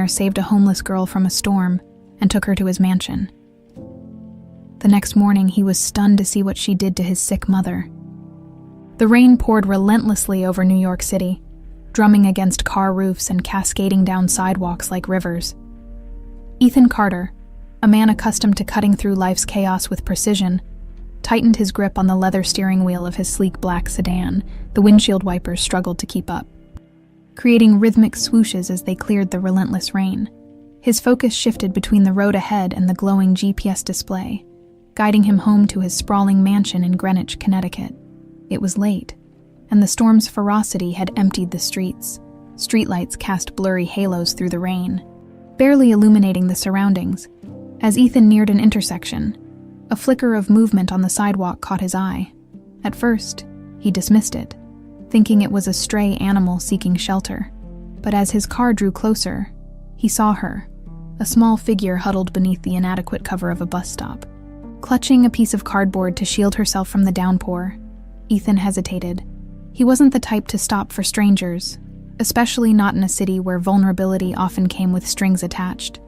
Millionaire saved a homeless girl from a storm and took her to his mansion. The next morning, he was stunned to see what she did to his sick mother. The rain poured relentlessly over New York City, drumming against car roofs and cascading down sidewalks like rivers. Ethan Carter, a man accustomed to cutting through life's chaos with precision, tightened his grip on the leather steering wheel of his sleek black sedan. The windshield wipers struggled to keep up, creating rhythmic swooshes as they cleared the relentless rain. His focus shifted between the road ahead and the glowing GPS display, guiding him home to his sprawling mansion in Greenwich, Connecticut. It was late, and the storm's ferocity had emptied the streets. Streetlights cast blurry halos through the rain, barely illuminating the surroundings. As Ethan neared an intersection, a flicker of movement on the sidewalk caught his eye. At first, he dismissed it, thinking it was a stray animal seeking shelter. But as his car drew closer, he saw her, a small figure huddled beneath the inadequate cover of a bus stop. Clutching a piece of cardboard to shield herself from the downpour, Ethan hesitated. He wasn't the type to stop for strangers, especially not in a city where vulnerability often came with strings attached.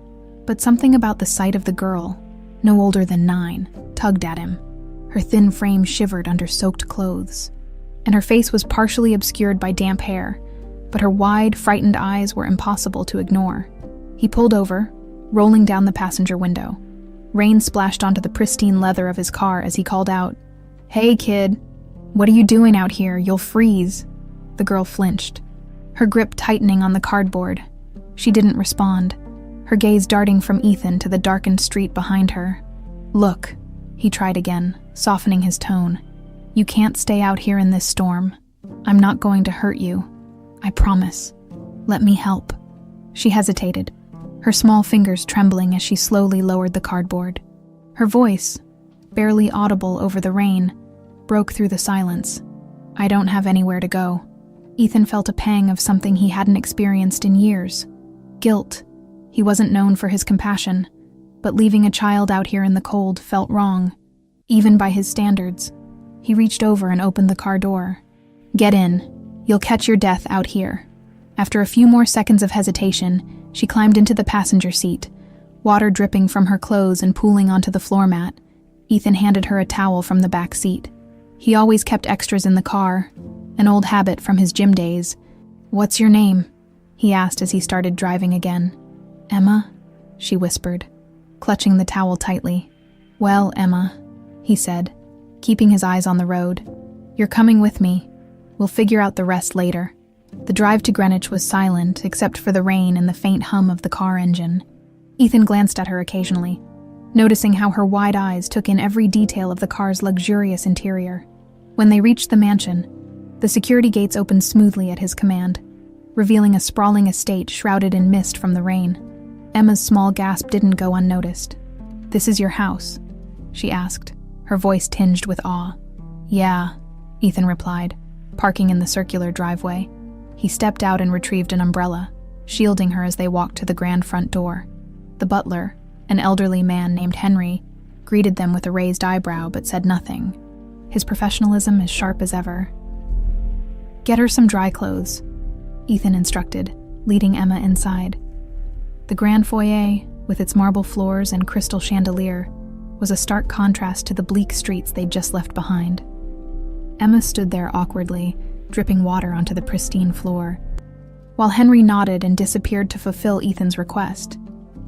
But something about the sight of the girl, no older than 9, tugged at him. Her thin frame shivered under soaked clothes, and her face was partially obscured by damp hair, but her wide, frightened eyes were impossible to ignore. He pulled over, rolling down the passenger window. Rain splashed onto the pristine leather of his car as he called out, "Hey, kid, what are you doing out here? You'll freeze." The girl flinched, her grip tightening on the cardboard. She didn't respond, her gaze darting from Ethan to the darkened street behind her. "Look," he tried again, softening his tone. "You can't stay out here in this storm. I'm not going to hurt you. I promise. Let me help." She hesitated, her small fingers trembling as she slowly lowered the cardboard. Her voice, barely audible over the rain, broke through the silence. "I don't have anywhere to go." Ethan felt a pang of something he hadn't experienced in years. Guilt. He wasn't known for his compassion, but leaving a child out here in the cold felt wrong, even by his standards. He reached over and opened the car door. "Get in. You'll catch your death out here." After a few more seconds of hesitation, she climbed into the passenger seat, water dripping from her clothes and pooling onto the floor mat. Ethan handed her a towel from the back seat. He always kept extras in the car, an old habit from his gym days. "What's your name?" he asked as he started driving again. "Emma," she whispered, clutching the towel tightly. "Well, Emma," he said, keeping his eyes on the road. "You're coming with me. We'll figure out the rest later." The drive to Greenwich was silent, except for the rain and the faint hum of the car engine. Ethan glanced at her occasionally, noticing how her wide eyes took in every detail of the car's luxurious interior. When they reached the mansion, the security gates opened smoothly at his command, revealing a sprawling estate shrouded in mist from the rain. Emma's small gasp didn't go unnoticed. "This is your house?" she asked, her voice tinged with awe. "Yeah," Ethan replied, parking in the circular driveway. He stepped out and retrieved an umbrella, shielding her as they walked to the grand front door. The butler, an elderly man named Henry, greeted them with a raised eyebrow but said nothing, his professionalism as sharp as ever. "Get her some dry clothes," Ethan instructed, leading Emma inside. The grand foyer, with its marble floors and crystal chandelier, was a stark contrast to the bleak streets they'd just left behind. Emma stood there awkwardly, dripping water onto the pristine floor, while Henry nodded and disappeared to fulfill Ethan's request.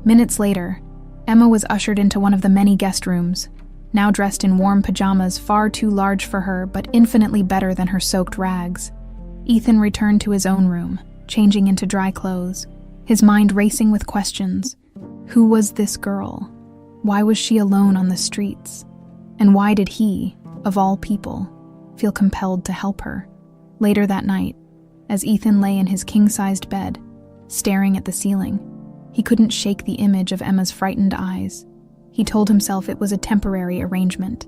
Minutes later, Emma was ushered into one of the many guest rooms, now dressed in warm pajamas far too large for her but infinitely better than her soaked rags. Ethan returned to his own room, changing into dry clothes, his mind racing with questions. Who was this girl? Why was she alone on the streets? And why did he, of all people, feel compelled to help her? Later that night, as Ethan lay in his king-sized bed, staring at the ceiling, he couldn't shake the image of Emma's frightened eyes. He told himself it was a temporary arrangement,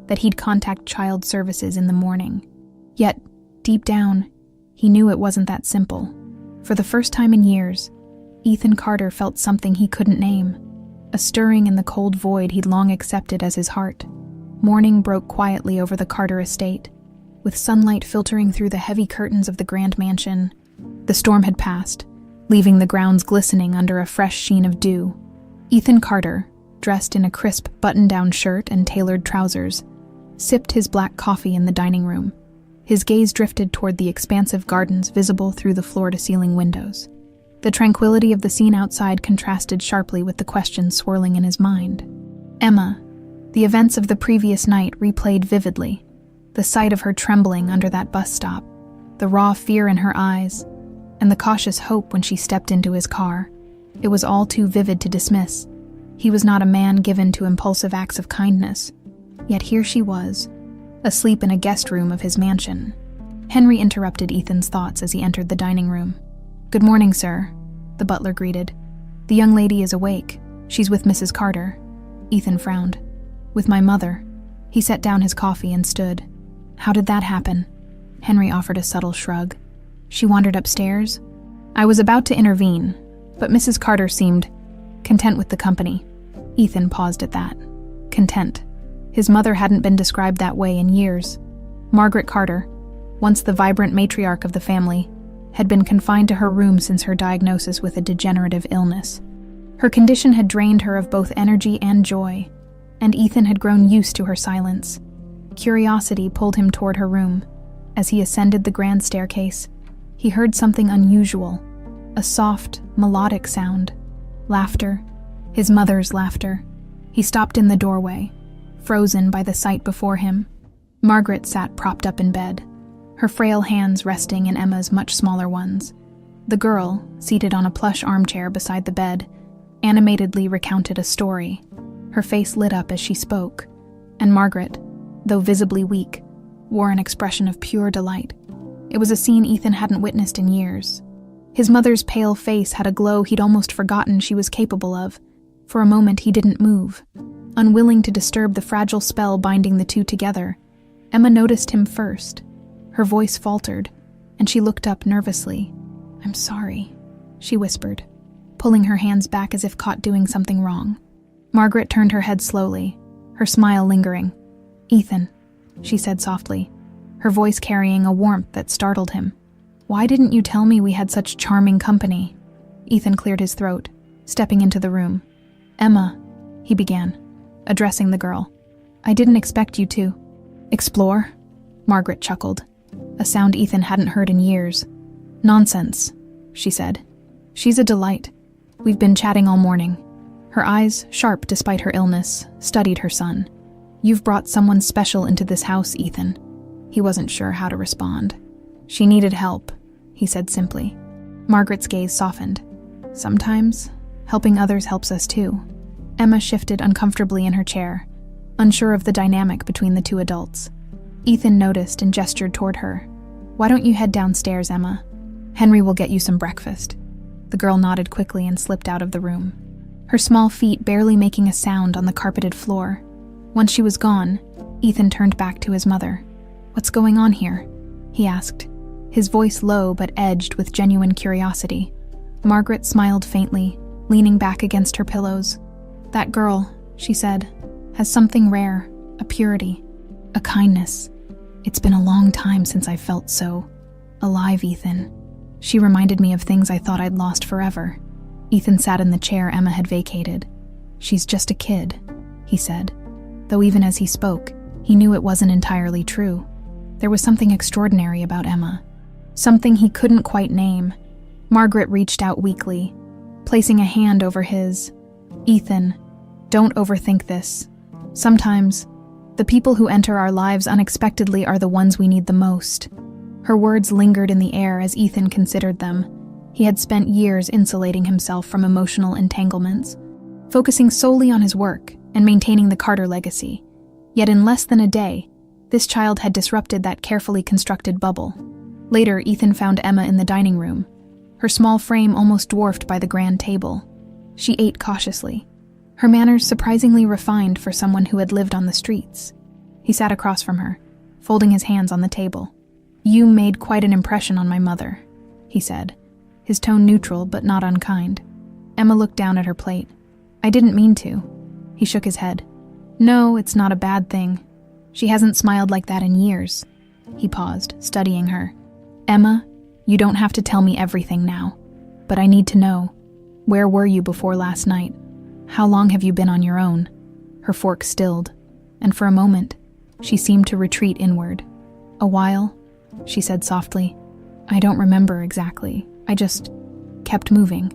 that he'd contact child services in the morning. Yet, deep down, he knew it wasn't that simple. For the first time in years, Ethan Carter felt something he couldn't name, a stirring in the cold void he'd long accepted as his heart. Morning broke quietly over the Carter estate, with sunlight filtering through the heavy curtains of the grand mansion. The storm had passed, leaving the grounds glistening under a fresh sheen of dew. Ethan Carter, dressed in a crisp button-down shirt and tailored trousers, sipped his black coffee in the dining room. His gaze drifted toward the expansive gardens visible through the floor-to-ceiling windows. The tranquility of the scene outside contrasted sharply with the questions swirling in his mind. Emma, the events of the previous night replayed vividly. The sight of her trembling under that bus stop, the raw fear in her eyes, and the cautious hope when she stepped into his car. It was all too vivid to dismiss. He was not a man given to impulsive acts of kindness. Yet here she was, asleep in a guest room of his mansion. Henry interrupted Ethan's thoughts as he entered the dining room. "Good morning, sir," the butler greeted. "The young lady is awake. She's with Mrs. Carter." Ethan frowned. "With my mother." He set down his coffee and stood. "How did that happen?" Henry offered a subtle shrug. "She wandered upstairs. I was about to intervene, but Mrs. Carter seemed content with the company." Ethan paused at that. Content. His mother hadn't been described that way in years. Margaret Carter, once the vibrant matriarch of the family, had been confined to her room since her diagnosis with a degenerative illness. Her condition had drained her of both energy and joy, and Ethan had grown used to her silence. Curiosity pulled him toward her room. As he ascended the grand staircase, he heard something unusual, a soft, melodic sound. Laughter, his mother's laughter. He stopped in the doorway, frozen by the sight before him. Margaret sat propped up in bed, her frail hands resting in Emma's much smaller ones. The girl, seated on a plush armchair beside the bed, animatedly recounted a story. Her face lit up as she spoke, and Margaret, though visibly weak, wore an expression of pure delight. It was a scene Ethan hadn't witnessed in years. His mother's pale face had a glow he'd almost forgotten she was capable of. For a moment he didn't move, unwilling to disturb the fragile spell binding the two together. Emma noticed him first. Her voice faltered, and she looked up nervously. "I'm sorry," she whispered, pulling her hands back as if caught doing something wrong. Margaret turned her head slowly, her smile lingering. "Ethan," she said softly, her voice carrying a warmth that startled him. "Why didn't you tell me we had such charming company?" Ethan cleared his throat, stepping into the room. "Emma," he began, addressing the girl. "I didn't expect you to." "Explore?" Margaret chuckled, a sound Ethan hadn't heard in years. "Nonsense," she said. "She's a delight. We've been chatting all morning." Her eyes, sharp despite her illness, studied her son. "You've brought someone special into this house, Ethan." He wasn't sure how to respond. "She needed help," he said simply. Margaret's gaze softened. "Sometimes, helping others helps us too." Emma shifted uncomfortably in her chair, unsure of the dynamic between the two adults. Ethan noticed and gestured toward her. "Why don't you head downstairs, Emma? Henry will get you some breakfast." The girl nodded quickly and slipped out of the room, her small feet barely making a sound on the carpeted floor. Once she was gone, Ethan turned back to his mother. "What's going on here?" he asked, his voice low but edged with genuine curiosity. Margaret smiled faintly, leaning back against her pillows. "That girl," she said, "has something rare, a purity, a kindness. It's been a long time since I felt so alive, Ethan. She reminded me of things I thought I'd lost forever." Ethan sat in the chair Emma had vacated. "She's just a kid," he said, though even as he spoke, he knew it wasn't entirely true. There was something extraordinary about Emma, something he couldn't quite name. Margaret reached out weakly, placing a hand over his. "Ethan, don't overthink this. Sometimes, the people who enter our lives unexpectedly are the ones we need the most." Her words lingered in the air as Ethan considered them. He had spent years insulating himself from emotional entanglements, focusing solely on his work and maintaining the Carter legacy. Yet in less than a day, this child had disrupted that carefully constructed bubble. Later, Ethan found Emma in the dining room, her small frame almost dwarfed by the grand table. She ate cautiously, her manners surprisingly refined for someone who had lived on the streets. He sat across from her, folding his hands on the table. "You made quite an impression on my mother," he said, his tone neutral but not unkind. Emma looked down at her plate. "I didn't mean to." He shook his head. "No, it's not a bad thing. She hasn't smiled like that in years." He paused, studying her. "Emma, you don't have to tell me everything now. But I need to know. Where were you before last night? How long have you been on your own? Her fork stilled, and for a moment, she seemed to retreat inward. A while, she said softly. I don't remember exactly. I just kept moving.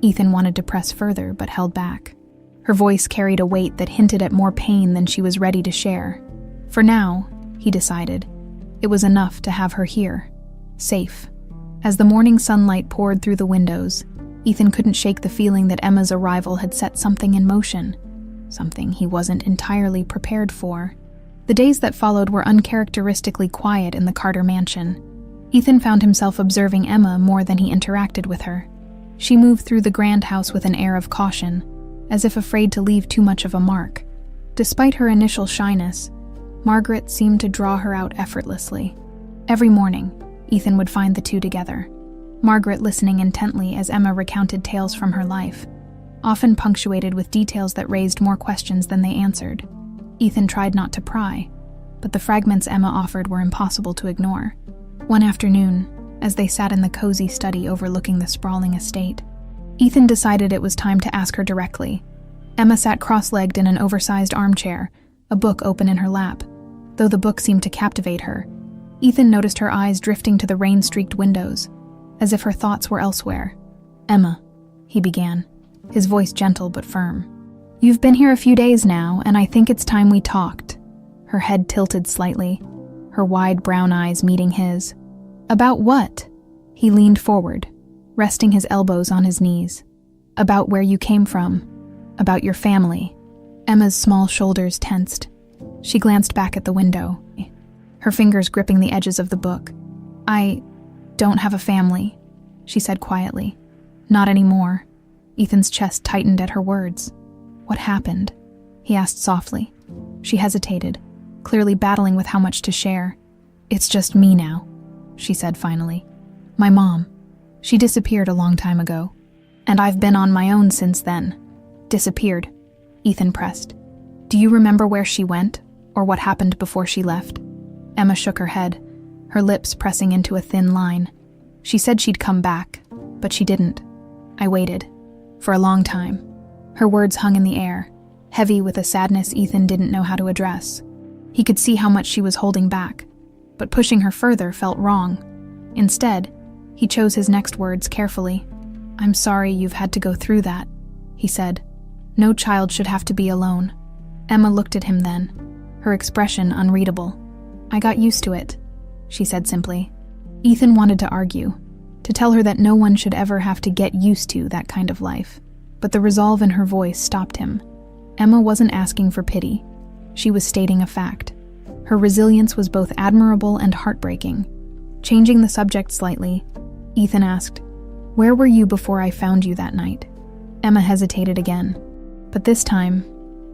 Ethan wanted to press further, but held back. Her voice carried a weight that hinted at more pain than she was ready to share. For now, he decided, it was enough to have her here, safe. As the morning sunlight poured through the windows, Ethan couldn't shake the feeling that Emma's arrival had set something in motion, something he wasn't entirely prepared for. The days that followed were uncharacteristically quiet in the Carter mansion. Ethan found himself observing Emma more than he interacted with her. She moved through the grand house with an air of caution, as if afraid to leave too much of a mark. Despite her initial shyness, Margaret seemed to draw her out effortlessly. Every morning, Ethan would find the two together, Margaret listening intently as Emma recounted tales from her life, often punctuated with details that raised more questions than they answered. Ethan tried not to pry, but the fragments Emma offered were impossible to ignore. One afternoon, as they sat in the cozy study overlooking the sprawling estate, Ethan decided it was time to ask her directly. Emma sat cross-legged in an oversized armchair, a book open in her lap. Though the book seemed to captivate her, Ethan noticed her eyes drifting to the rain-streaked windows, as if her thoughts were elsewhere. Emma, he began, his voice gentle but firm. You've been here a few days now, and I think it's time we talked. Her head tilted slightly, her wide brown eyes meeting his. About what? He leaned forward, resting his elbows on his knees. About where you came from. About your family. Emma's small shoulders tensed. She glanced back at the window, her fingers gripping the edges of the book. I don't have a family, she said quietly. Not anymore. Ethan's chest tightened at her words. What happened? He asked softly. She hesitated, clearly battling with how much to share. It's just me now, she said finally. My mom. She disappeared a long time ago, and I've been on my own since then. Disappeared, Ethan pressed. Do you remember where she went, or what happened before she left? Emma shook her head, her lips pressing into a thin line. She said she'd come back, but she didn't. I waited. For a long time. Her words hung in the air, heavy with a sadness Ethan didn't know how to address. He could see how much she was holding back, but pushing her further felt wrong. Instead, he chose his next words carefully. I'm sorry you've had to go through that, he said. No child should have to be alone. Emma looked at him then, her expression unreadable. I got used to it, she said simply. Ethan wanted to argue, to tell her that no one should ever have to get used to that kind of life, but the resolve in her voice stopped him. Emma wasn't asking for pity. She was stating a fact. Her resilience was both admirable and heartbreaking. Changing the subject slightly, Ethan asked, Where were you before I found you that night? Emma hesitated again, but this time,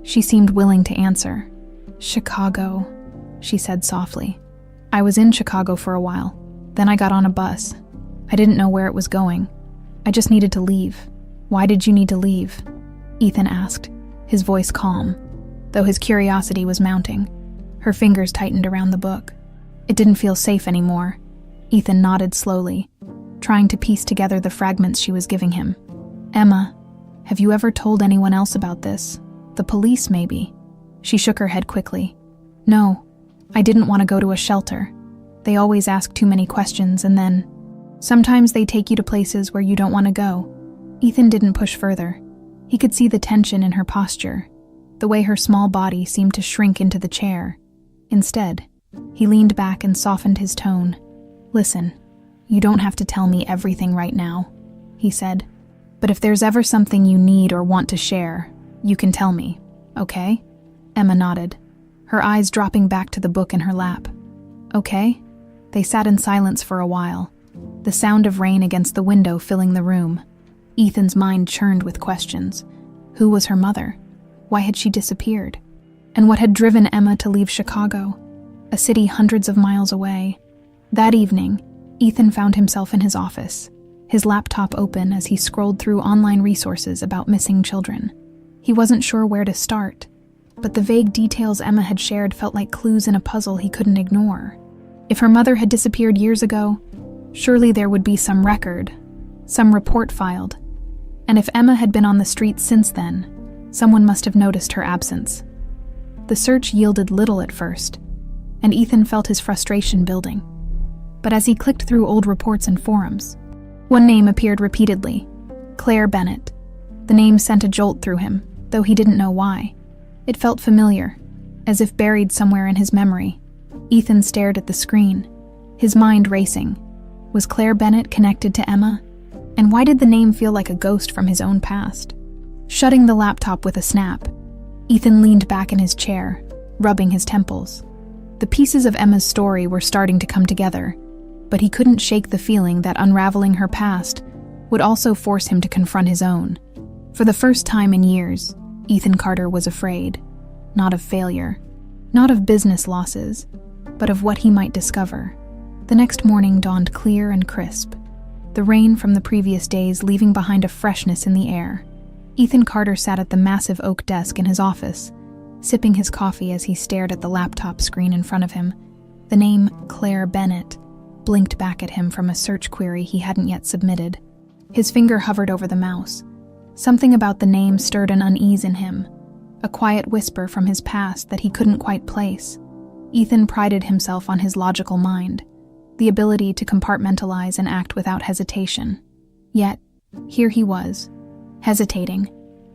she seemed willing to answer. Chicago, she said softly. I was in Chicago for a while. Then I got on a bus. I didn't know where it was going. I just needed to leave. Why did you need to leave? Ethan asked, his voice calm, though his curiosity was mounting. Her fingers tightened around the book. It didn't feel safe anymore. Ethan nodded slowly, trying to piece together the fragments she was giving him. Emma, have you ever told anyone else about this? The police, maybe? She shook her head quickly. No, I didn't want to go to a shelter. They always ask too many questions, and then sometimes they take you to places where you don't want to go. Ethan didn't push further. He could see the tension in her posture, the way her small body seemed to shrink into the chair. Instead, he leaned back and softened his tone. Listen, you don't have to tell me everything right now, he said. But if there's ever something you need or want to share, you can tell me, okay? Emma nodded, her eyes dropping back to the book in her lap. Okay? They sat in silence for a while, the sound of rain against the window filling the room. Ethan's mind churned with questions. Who was her mother? Why had she disappeared? And what had driven Emma to leave Chicago, a city hundreds of miles away? That evening, Ethan found himself in his office, his laptop open as he scrolled through online resources about missing children. He wasn't sure where to start, but the vague details Emma had shared felt like clues in a puzzle he couldn't ignore. If her mother had disappeared years ago, surely there would be some record, some report filed, and if Emma had been on the streets since then, someone must have noticed her absence. The search yielded little at first, and Ethan felt his frustration building. But as he clicked through old reports and forums, one name appeared repeatedly: Claire Bennett. The name sent a jolt through him, though he didn't know why. It felt familiar, as if buried somewhere in his memory. Ethan stared at the screen, his mind racing. Was Claire Bennett connected to Emma? And why did the name feel like a ghost from his own past? Shutting the laptop with a snap, Ethan leaned back in his chair, rubbing his temples. The pieces of Emma's story were starting to come together, but he couldn't shake the feeling that unraveling her past would also force him to confront his own. For the first time in years, Ethan Carter was afraid, not of failure, not of business losses, but of what he might discover. The next morning dawned clear and crisp, the rain from the previous days leaving behind a freshness in the air. Ethan Carter sat at the massive oak desk in his office, sipping his coffee as he stared at the laptop screen in front of him. The name Claire Bennett blinked back at him from a search query he hadn't yet submitted. His finger hovered over the mouse. Something about the name stirred an unease in him, a quiet whisper from his past that he couldn't quite place. Ethan prided himself on his logical mind, the ability to compartmentalize and act without hesitation. Yet, here he was, hesitating.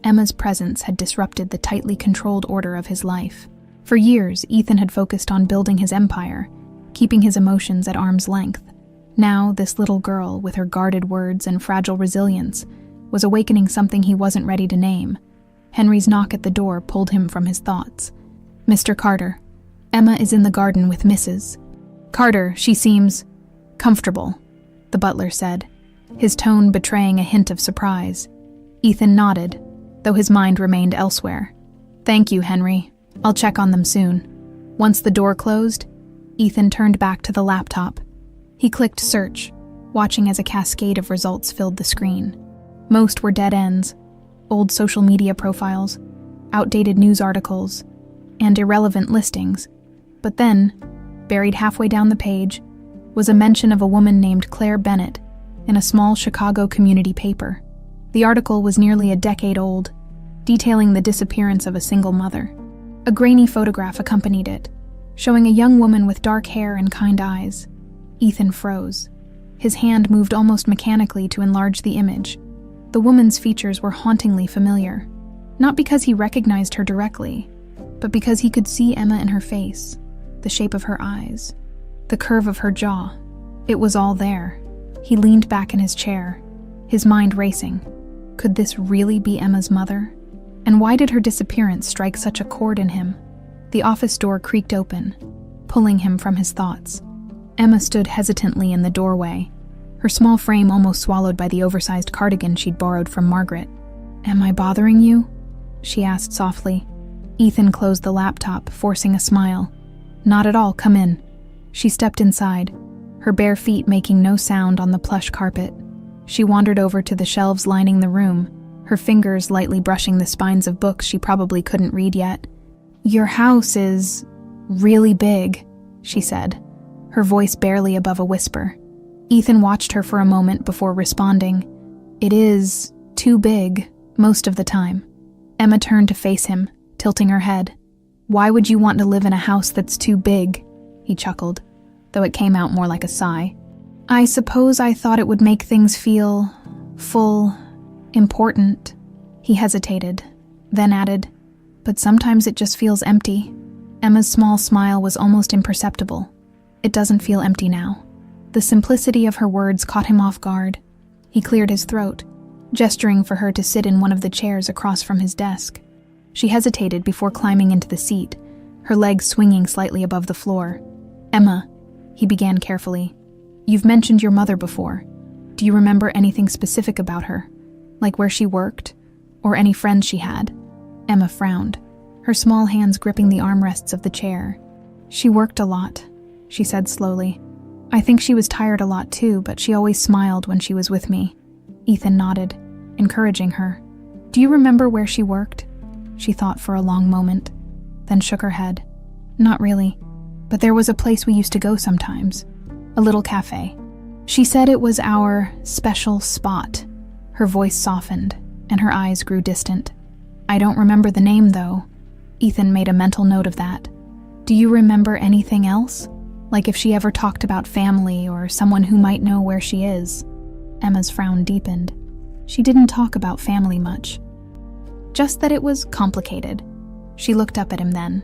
Emma's presence had disrupted the tightly controlled order of his life. For years, Ethan had focused on building his empire, keeping his emotions at arm's length. Now, this little girl, with her guarded words and fragile resilience, was awakening something he wasn't ready to name. Henry's knock at the door pulled him from his thoughts. "Mr. Carter, Emma is in the garden with Mrs. Carter. She seems comfortable," the butler said, his tone betraying a hint of surprise. Ethan nodded, though his mind remained elsewhere. "Thank you, Henry. I'll check on them soon." Once the door closed, Ethan turned back to the laptop. He clicked search, watching as a cascade of results filled the screen. Most were dead ends, old social media profiles, outdated news articles, and irrelevant listings. But then, buried halfway down the page, was a mention of a woman named Claire Bennett in a small Chicago community paper. The article was nearly a decade old, detailing the disappearance of a single mother. A grainy photograph accompanied it, showing a young woman with dark hair and kind eyes. Ethan froze. His hand moved almost mechanically to enlarge the image. The woman's features were hauntingly familiar, not because he recognized her directly, but because he could see Emma in her face, the shape of her eyes, the curve of her jaw. It was all there. He leaned back in his chair, his mind racing. Could this really be Emma's mother? And why did her disappearance strike such a chord in him? The office door creaked open, pulling him from his thoughts. Emma stood hesitantly in the doorway, her small frame almost swallowed by the oversized cardigan she'd borrowed from Margaret. "Am I bothering you?" she asked softly. Ethan closed the laptop, forcing a smile. "Not at all, come in." She stepped inside, her bare feet making no sound on the plush carpet. She wandered over to the shelves lining the room, her fingers lightly brushing the spines of books she probably couldn't read yet. "Your house is really big," she said, her voice barely above a whisper. Ethan watched her for a moment before responding. "It is too big, most of the time." Emma turned to face him, tilting her head. "Why would you want to live in a house that's too big?" he chuckled, though it came out more like a sigh. "I suppose I thought it would make things feel full, important." He hesitated, then added, "But sometimes it just feels empty." Emma's small smile was almost imperceptible. "It doesn't feel empty now." The simplicity of her words caught him off guard. He cleared his throat, gesturing for her to sit in one of the chairs across from his desk. She hesitated before climbing into the seat, her legs swinging slightly above the floor. "Emma," he began carefully, "you've mentioned your mother before. Do you remember anything specific about her? Like where she worked? Or any friends she had?" Emma frowned, her small hands gripping the armrests of the chair. "She worked a lot," she said slowly. "I think she was tired a lot too, but she always smiled when she was with me." Ethan nodded, encouraging her. "Do you remember where she worked?" She thought for a long moment, then shook her head. "Not really, but there was a place we used to go sometimes. A little cafe." She said it was our special spot. Her voice softened, and her eyes grew distant. I don't remember the name, though. Ethan made a mental note of that. Do you remember anything else? Like if she ever talked about family or someone who might know where she is? Emma's frown deepened. She didn't talk about family much. Just that it was complicated. She looked up at him then,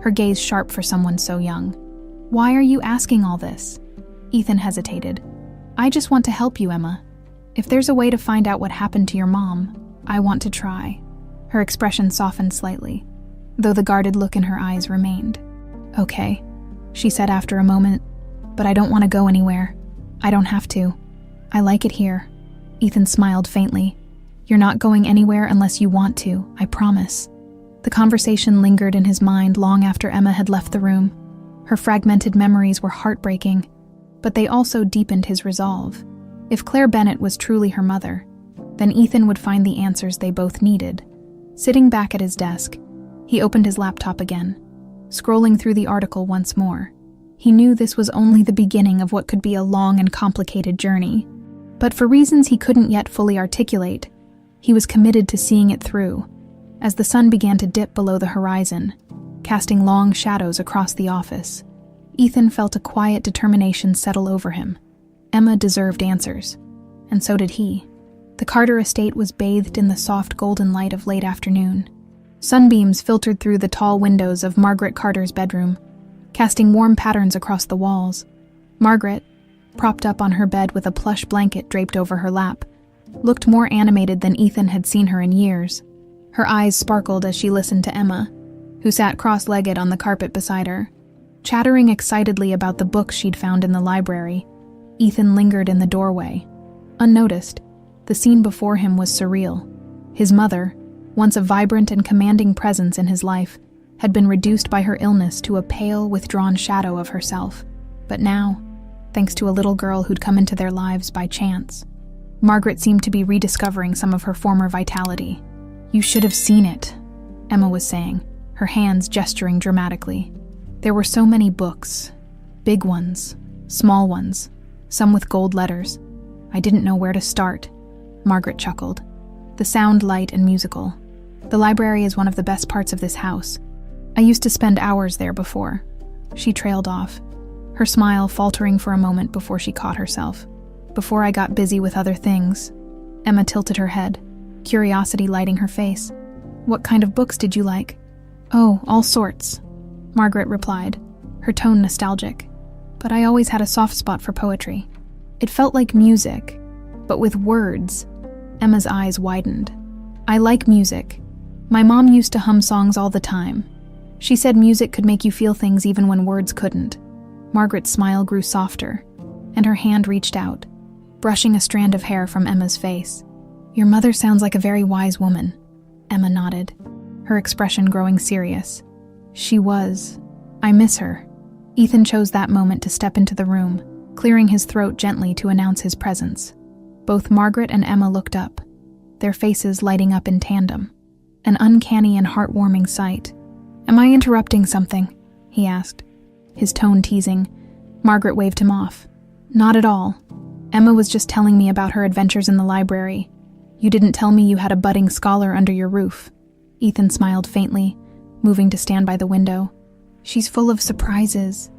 her gaze sharp for someone so young. Why are you asking all this? Ethan hesitated. I just want to help you, Emma. If there's a way to find out what happened to your mom, I want to try. Her expression softened slightly, though the guarded look in her eyes remained. Okay, she said after a moment, but I don't want to go anywhere. I don't have to. I like it here. Ethan smiled faintly. You're not going anywhere unless you want to, I promise. The conversation lingered in his mind long after Emma had left the room. Her fragmented memories were heartbreaking, but they also deepened his resolve. If Claire Bennett was truly her mother, then Ethan would find the answers they both needed. Sitting back at his desk, he opened his laptop again, scrolling through the article once more. He knew this was only the beginning of what could be a long and complicated journey, but for reasons he couldn't yet fully articulate, he was committed to seeing it through. As the sun began to dip below the horizon, casting long shadows across the office, Ethan felt a quiet determination settle over him. Emma deserved answers, and so did he. The Carter estate was bathed in the soft golden light of late afternoon. Sunbeams filtered through the tall windows of Margaret Carter's bedroom, casting warm patterns across the walls. Margaret, propped up on her bed with a plush blanket draped over her lap, looked more animated than Ethan had seen her in years. Her eyes sparkled as she listened to Emma, who sat cross-legged on the carpet beside her. Chattering excitedly about the books she'd found in the library, Ethan lingered in the doorway. Unnoticed, the scene before him was surreal. His mother, once a vibrant and commanding presence in his life, had been reduced by her illness to a pale, withdrawn shadow of herself. But now, thanks to a little girl who'd come into their lives by chance, Margaret seemed to be rediscovering some of her former vitality. You should have seen it, Emma was saying, her hands gesturing dramatically. There were so many books. Big ones, small ones, some with gold letters. I didn't know where to start. Margaret chuckled. The sound light and musical. The library is one of the best parts of this house. I used to spend hours there before. She trailed off, her smile faltering for a moment before she caught herself. Before I got busy with other things. Emma tilted her head, curiosity lighting her face. What kind of books did you like? Oh, all sorts, Margaret replied, her tone nostalgic. But I always had a soft spot for poetry. It felt like music, but with words. Emma's eyes widened. I like music. My mom used to hum songs all the time. She said music could make you feel things even when words couldn't. Margaret's smile grew softer, and her hand reached out, brushing a strand of hair from Emma's face. Your mother sounds like a very wise woman. Emma nodded, her expression growing serious. She was. I miss her. Ethan chose that moment to step into the room, clearing his throat gently to announce his presence. Both Margaret and Emma looked up, their faces lighting up in tandem. An uncanny and heartwarming sight. Am I interrupting something? He asked, his tone teasing. Margaret waved him off. Not at all. Emma was just telling me about her adventures in the library. You didn't tell me you had a budding scholar under your roof. Ethan smiled faintly, moving to stand by the window. She's full of surprises.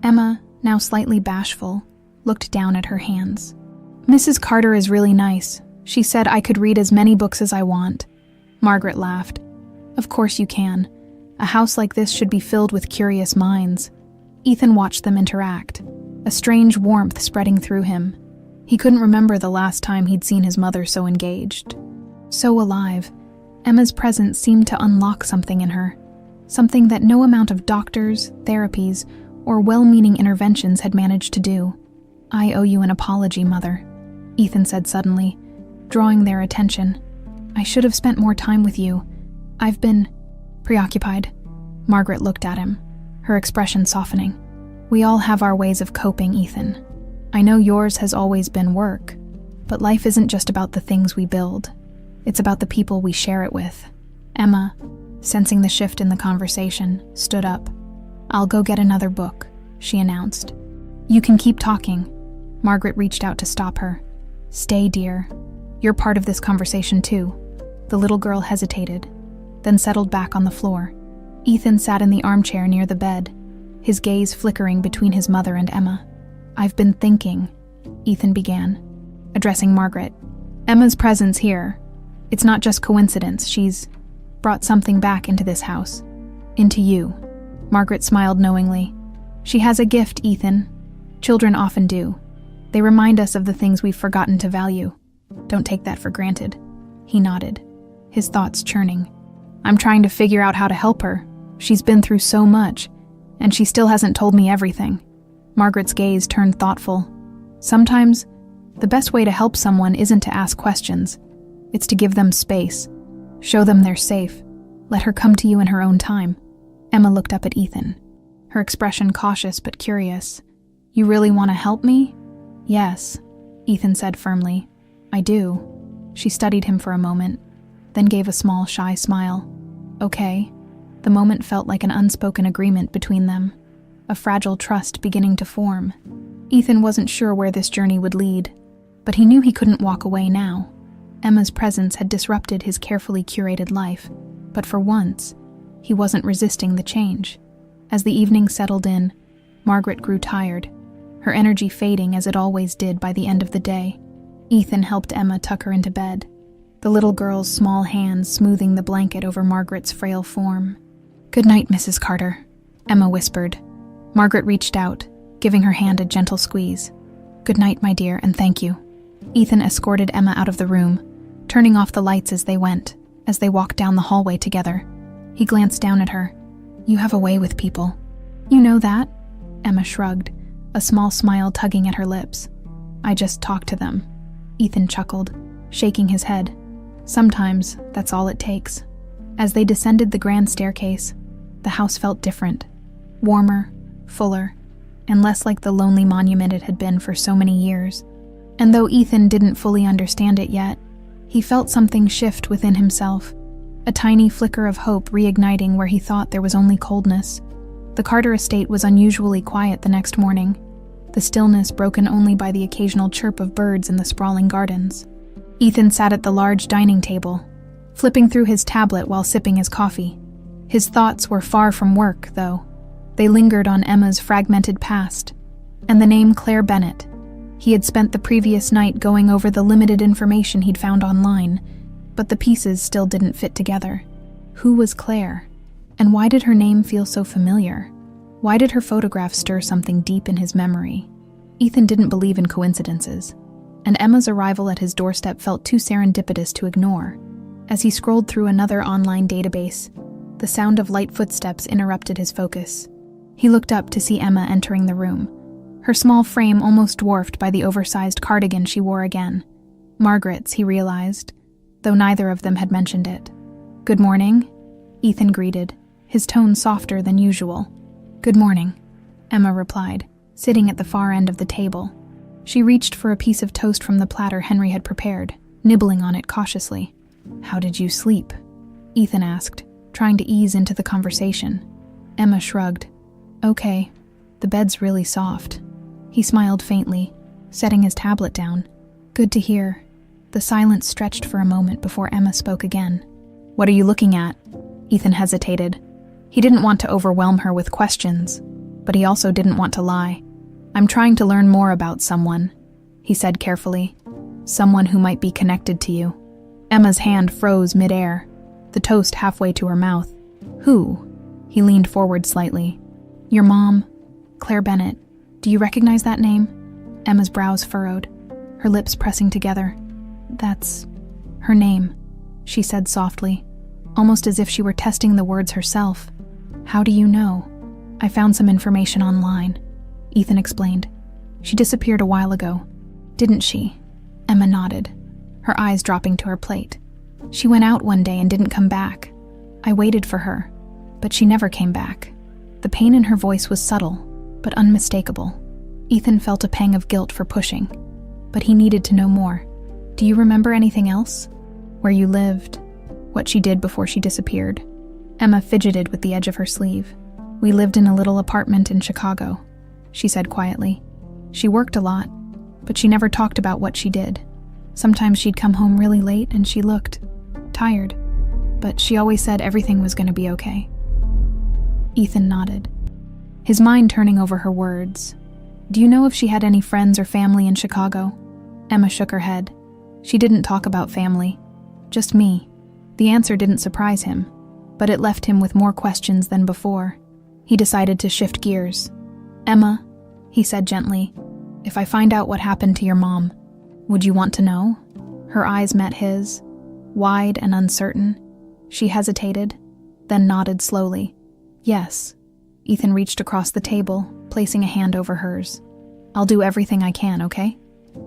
Emma, now slightly bashful, looked down at her hands. Mrs. Carter is really nice. She said I could read as many books as I want. Margaret laughed. Of course you can. A house like this should be filled with curious minds. Ethan watched them interact, a strange warmth spreading through him. He couldn't remember the last time he'd seen his mother so engaged, so alive. Emma's presence seemed to unlock something in her, something that no amount of doctors, therapies, or well-meaning interventions had managed to do. I owe you an apology, Mother, Ethan said suddenly, drawing their attention. I should have spent more time with you. I've been preoccupied. Margaret looked at him, her expression softening. We all have our ways of coping, Ethan. I know yours has always been work, but life isn't just about the things we build. It's about the people we share it with. Emma, sensing the shift in the conversation, stood up. I'll go get another book, she announced. You can keep talking. Margaret reached out to stop her. "Stay, dear. You're part of this conversation too." The little girl hesitated, then settled back on the floor. Ethan sat in the armchair near the bed, his gaze flickering between his mother and Emma. "I've been thinking," Ethan began, addressing Margaret. "Emma's presence here, it's not just coincidence. She's brought something back into this house. Into you." Margaret smiled knowingly. "She has a gift, Ethan. Children often do. They remind us of the things we've forgotten to value. Don't take that for granted." He nodded, his thoughts churning. "I'm trying to figure out how to help her. She's been through so much, and she still hasn't told me everything." Margaret's gaze turned thoughtful. "Sometimes, the best way to help someone isn't to ask questions. It's to give them space. Show them they're safe. Let her come to you in her own time." Emma looked up at Ethan, her expression cautious but curious. "You really want to help me?" "Yes," Ethan said firmly. "I do." She studied him for a moment, then gave a small, shy smile. "Okay." The moment felt like an unspoken agreement between them, a fragile trust beginning to form. Ethan wasn't sure where this journey would lead, but he knew he couldn't walk away now. Emma's presence had disrupted his carefully curated life, but for once, he wasn't resisting the change. As the evening settled in, Margaret grew tired, her energy fading as it always did by the end of the day. Ethan helped Emma tuck her into bed, the little girl's small hands smoothing the blanket over Margaret's frail form. "Good night, Mrs. Carter," Emma whispered. Margaret reached out, giving her hand a gentle squeeze. "Good night, my dear, and thank you." Ethan escorted Emma out of the room, turning off the lights as they walked down the hallway together. He glanced down at her. "You have a way with people." "You know that?" Emma shrugged, a small smile tugging at her lips. "I just talk to them." Ethan chuckled, shaking his head. "Sometimes that's all it takes." As they descended the grand staircase, the house felt different, warmer, fuller, and less like the lonely monument it had been for so many years. And though Ethan didn't fully understand it yet, he felt something shift within himself, a tiny flicker of hope reigniting where he thought there was only coldness. The Carter estate was unusually quiet the next morning, the stillness broken only by the occasional chirp of birds in the sprawling gardens. Ethan sat at the large dining table, flipping through his tablet while sipping his coffee. His thoughts were far from work, though. They lingered on Emma's fragmented past, and the name Claire Bennett. He had spent the previous night going over the limited information he'd found online, but the pieces still didn't fit together. Who was Claire? And why did her name feel so familiar? Why did her photograph stir something deep in his memory? Ethan didn't believe in coincidences, and Emma's arrival at his doorstep felt too serendipitous to ignore. As he scrolled through another online database, the sound of light footsteps interrupted his focus. He looked up to see Emma entering the room, her small frame almost dwarfed by the oversized cardigan she wore again. Margaret's, he realized, though neither of them had mentioned it. "Good morning," Ethan greeted, his tone softer than usual. "Good morning," Emma replied, sitting at the far end of the table. She reached for a piece of toast from the platter Henry had prepared, nibbling on it cautiously. "How did you sleep?" Ethan asked, trying to ease into the conversation. Emma shrugged. "Okay, the bed's really soft." He smiled faintly, setting his tablet down. "Good to hear." The silence stretched for a moment before Emma spoke again. "What are you looking at?" Ethan hesitated. He didn't want to overwhelm her with questions, but he also didn't want to lie. "I'm trying to learn more about someone," he said carefully. "Someone who might be connected to you." Emma's hand froze midair, the toast halfway to her mouth. "Who?" He leaned forward slightly. "Your mom, Claire Bennett. Do you recognize that name?" Emma's brows furrowed, her lips pressing together. "That's her name," she said softly, almost as if she were testing the words herself. "How do you know?" "I found some information online," Ethan explained. "She disappeared a while ago." "Didn't she?" Emma nodded, her eyes dropping to her plate. "She went out one day and didn't come back. I waited for her, but she never came back." The pain in her voice was subtle, but unmistakable. Ethan felt a pang of guilt for pushing, but he needed to know more. "Do you remember anything else? Where you lived? What she did before she disappeared?" Emma fidgeted with the edge of her sleeve. "We lived in a little apartment in Chicago," she said quietly. "She worked a lot, but she never talked about what she did. Sometimes she'd come home really late and she looked tired, but she always said everything was going to be okay. Ethan nodded, his mind turning over her words. Do you know if she had any friends or family in Chicago? Emma shook her head. She didn't talk about family, just me. The answer didn't surprise him, but it left him with more questions than before. He decided to shift gears. Emma, he said gently, if I find out what happened to your mom, would you want to know? Her eyes met his, wide and uncertain. She hesitated, then nodded slowly. Yes. Ethan reached across the table, placing a hand over hers. I'll do everything I can, okay?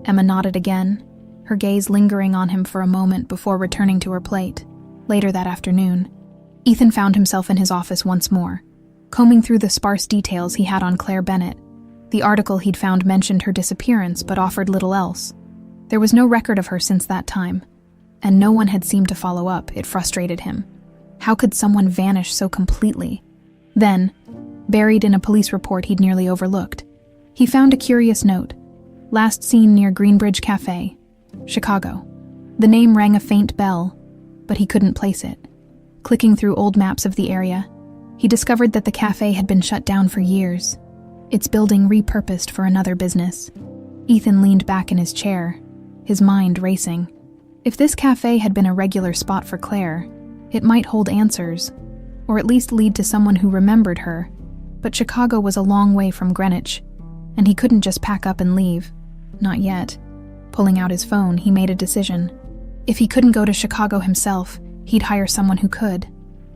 Emma nodded again, her gaze lingering on him for a moment before returning to her plate. Later that afternoon, Ethan found himself in his office once more, combing through the sparse details he had on Claire Bennett. The article he'd found mentioned her disappearance but offered little else. There was no record of her since that time, and no one had seemed to follow up. It frustrated him. How could someone vanish so completely? Then, buried in a police report he'd nearly overlooked, he found a curious note. Last seen near Greenbridge Cafe, Chicago. The name rang a faint bell, but he couldn't place it. Clicking through old maps of the area, he discovered that the cafe had been shut down for years, its building repurposed for another business. Ethan leaned back in his chair, his mind racing. If this cafe had been a regular spot for Claire, it might hold answers, or at least lead to someone who remembered her. But Chicago was a long way from Greenwich, and he couldn't just pack up and leave. Not yet. Pulling out his phone, he made a decision. If he couldn't go to Chicago himself, he'd hire someone who could.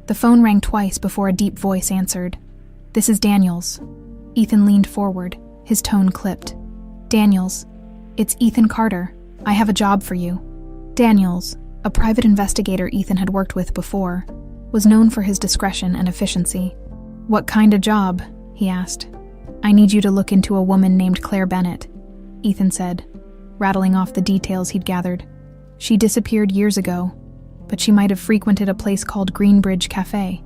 The phone rang twice before a deep voice answered. This is Daniels. Ethan leaned forward, his tone clipped. Daniels, it's Ethan Carter. I have a job for you. Daniels, a private investigator Ethan had worked with before, was known for his discretion and efficiency. What kind of job? He asked. I need you to look into a woman named Claire Bennett, Ethan said, rattling off the details he'd gathered. She disappeared years ago, but she might have frequented a place called Greenbridge Cafe.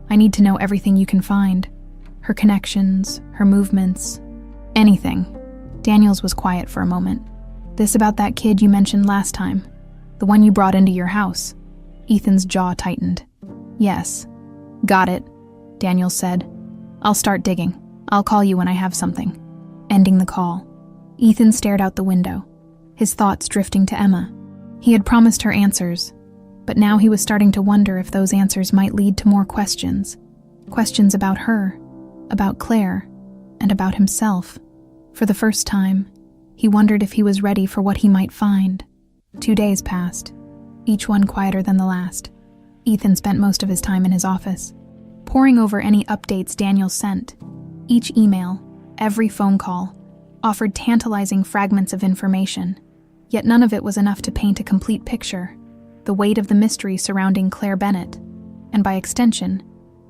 I need to know everything you can find. Her connections, her movements, anything. Daniels was quiet for a moment. This about that kid you mentioned last time, the one you brought into your house. Ethan's jaw tightened. Yes. Got it, Daniels said. I'll start digging. I'll call you when I have something. Ending the call, Ethan stared out the window, his thoughts drifting to Emma. He had promised her answers, but now he was starting to wonder if those answers might lead to more questions. Questions about her, about Claire, and about himself. For the first time, he wondered if he was ready for what he might find. 2 days passed, each one quieter than the last. Ethan spent most of his time in his office, poring over any updates Daniels sent. Each email, every phone call, offered tantalizing fragments of information, yet none of it was enough to paint a complete picture. The weight of the mystery surrounding Claire Bennett, and by extension,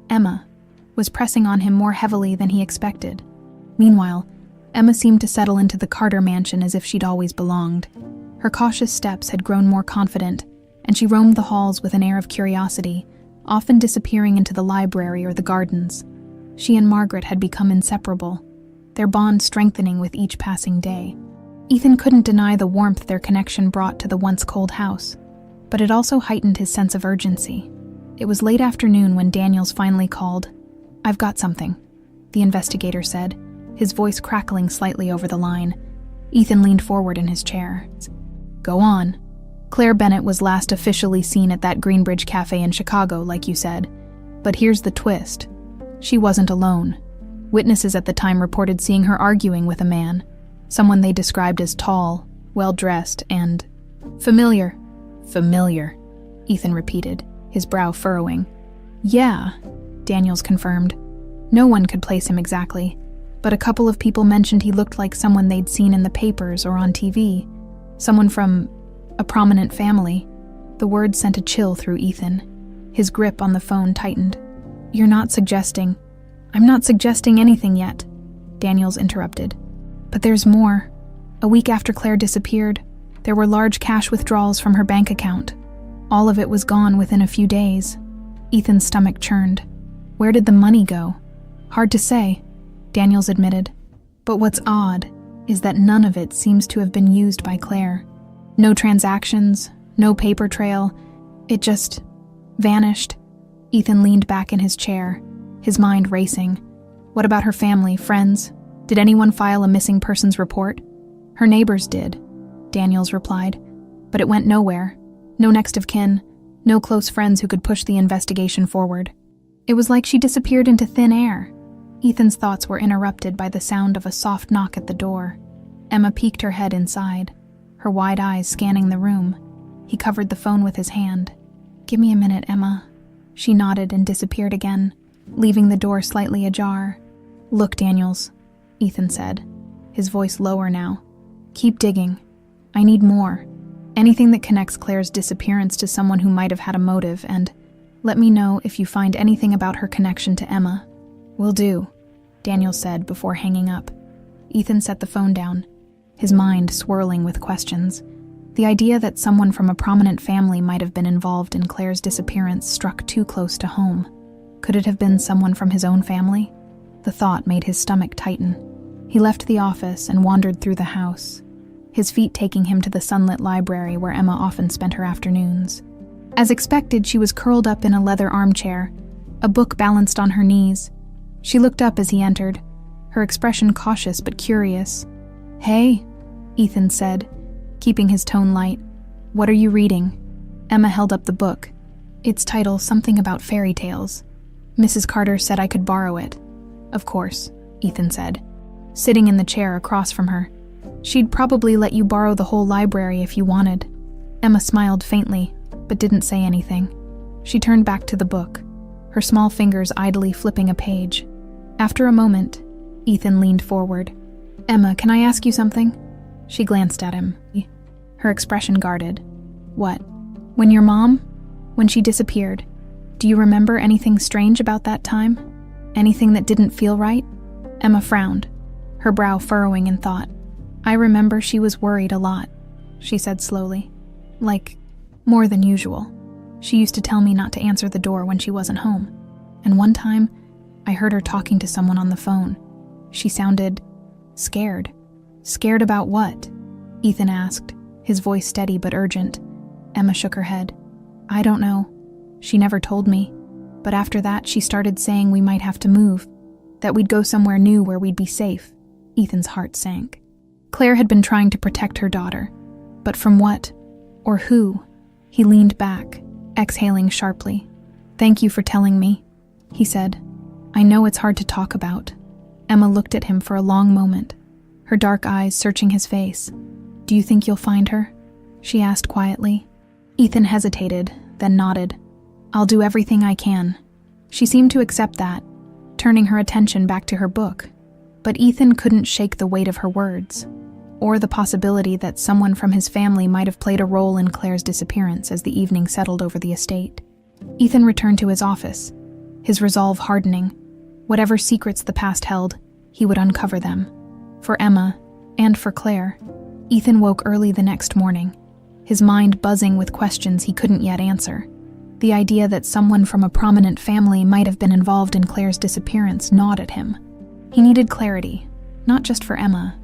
Emma, was pressing on him more heavily than he expected. Meanwhile, Emma seemed to settle into the Carter mansion as if she'd always belonged. Her cautious steps had grown more confident, and she roamed the halls with an air of curiosity, often disappearing into the library or the gardens. She and Margaret had become inseparable, their bond strengthening with each passing day. Ethan couldn't deny the warmth their connection brought to the once cold house, but it also heightened his sense of urgency. It was late afternoon when Daniels finally called. I've got something, the investigator said, his voice crackling slightly over the line. Ethan leaned forward in his chair. Go on. Claire Bennett was last officially seen at that Greenbridge Cafe in Chicago, like you said. But here's the twist. She wasn't alone. Witnesses at the time reported seeing her arguing with a man, someone they described as tall, well-dressed, and familiar. Familiar, Ethan repeated, his brow furrowing. Yeah, Daniels confirmed. No one could place him exactly, but a couple of people mentioned he looked like someone they'd seen in the papers or on TV, someone from a prominent family. The words sent a chill through Ethan. His grip on the phone tightened. I'm not suggesting anything yet, Daniels interrupted. But there's more. A week after Claire disappeared, there were large cash withdrawals from her bank account. All of it was gone within a few days. Ethan's stomach churned. Where did the money go? Hard to say, Daniels admitted. But what's odd is that none of it seems to have been used by Claire. No transactions, no paper trail. It just vanished. Ethan leaned back in his chair, his mind racing. What about her family, friends? Did anyone file a missing persons report? Her neighbors did, Daniels replied. But it went nowhere. No next of kin, no close friends who could push the investigation forward. It was like she disappeared into thin air. Ethan's thoughts were interrupted by the sound of a soft knock at the door. Emma peeked her head inside, her wide eyes scanning the room. He covered the phone with his hand. "Give me a minute, Emma." She nodded and disappeared again, leaving the door slightly ajar. "Look, Daniels," Ethan said, his voice lower now. "Keep digging. I need more. Anything that connects Claire's disappearance to someone who might have had a motive, and let me know if you find anything about her connection to Emma." "Will do," Daniels said before hanging up. Ethan set the phone down, his mind swirling with questions. The idea that someone from a prominent family might have been involved in Claire's disappearance struck too close to home. Could it have been someone from his own family? The thought made his stomach tighten. He left the office and wandered through the house, his feet taking him to the sunlit library where Emma often spent her afternoons. As expected, she was curled up in a leather armchair, a book balanced on her knees. She looked up as he entered, her expression cautious but curious. "Hey," Ethan said, keeping his tone light. "What are you reading?" Emma held up the book. Its title, something about fairy tales. "Mrs. Carter said I could borrow it." "Of course," Ethan said, sitting in the chair across from her. "She'd probably let you borrow the whole library if you wanted." Emma smiled faintly, but didn't say anything. She turned back to the book, her small fingers idly flipping a page. After a moment, Ethan leaned forward. "Emma, can I ask you something?" She glanced at him, her expression guarded. "What? When she disappeared, do you remember anything strange about that time? Anything that didn't feel right?" Emma frowned, her brow furrowing in thought. "I remember she was worried a lot," she said slowly. "Like, more than usual. She used to tell me not to answer the door when she wasn't home. And one time, I heard her talking to someone on the phone. She sounded scared." "Scared about what?" Ethan asked, his voice steady but urgent. Emma shook her head. "I don't know. She never told me. But after that, she started saying we might have to move, that we'd go somewhere new where we'd be safe." Ethan's heart sank. Claire had been trying to protect her daughter. But from what? Or who? He leaned back, exhaling sharply. "Thank you for telling me," he said. "I know it's hard to talk about." Emma looked at him for a long moment, her dark eyes searching his face. "Do you think you'll find her?" she asked quietly. Ethan hesitated, then nodded. "I'll do everything I can." She seemed to accept that, turning her attention back to her book. But Ethan couldn't shake the weight of her words, or the possibility that someone from his family might have played a role in Claire's disappearance as the evening settled over the estate. Ethan returned to his office, his resolve hardening. Whatever secrets the past held, he would uncover them. For Emma, and for Claire. Ethan woke early the next morning, his mind buzzing with questions he couldn't yet answer. The idea that someone from a prominent family might have been involved in Claire's disappearance gnawed at him. He needed clarity, not just for Emma,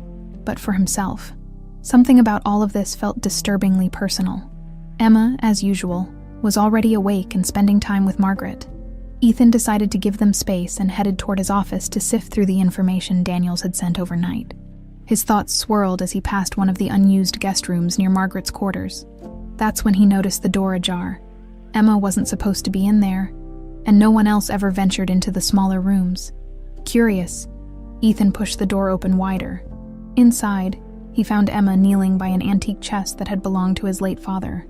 but for himself. Something about all of this felt disturbingly personal. Emma, as usual, was already awake and spending time with Margaret. Ethan decided to give them space and headed toward his office to sift through the information Daniels had sent overnight. His thoughts swirled as he passed one of the unused guest rooms near Margaret's quarters. That's when he noticed the door ajar. Emma wasn't supposed to be in there, and no one else ever ventured into the smaller rooms. Curious, Ethan pushed the door open wider. Inside, he found Emma kneeling by an antique chest that had belonged to his late father.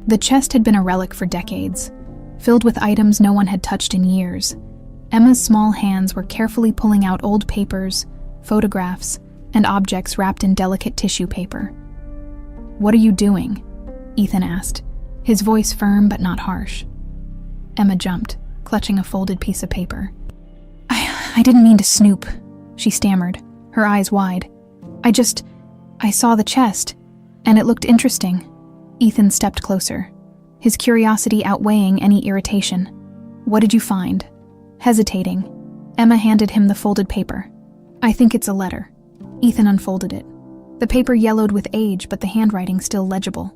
The chest had been a relic for decades, filled with items no one had touched in years. Emma's small hands were carefully pulling out old papers, photographs, and objects wrapped in delicate tissue paper. "What are you doing?" Ethan asked, his voice firm but not harsh. Emma jumped, clutching a folded piece of paper. I didn't mean to snoop," she stammered, her eyes wide. I saw the chest, and it looked interesting." Ethan stepped closer, his curiosity outweighing any irritation. "What did you find?" Hesitating, Emma handed him the folded paper. "I think it's a letter." Ethan unfolded it, The paper yellowed with age, but the handwriting still legible.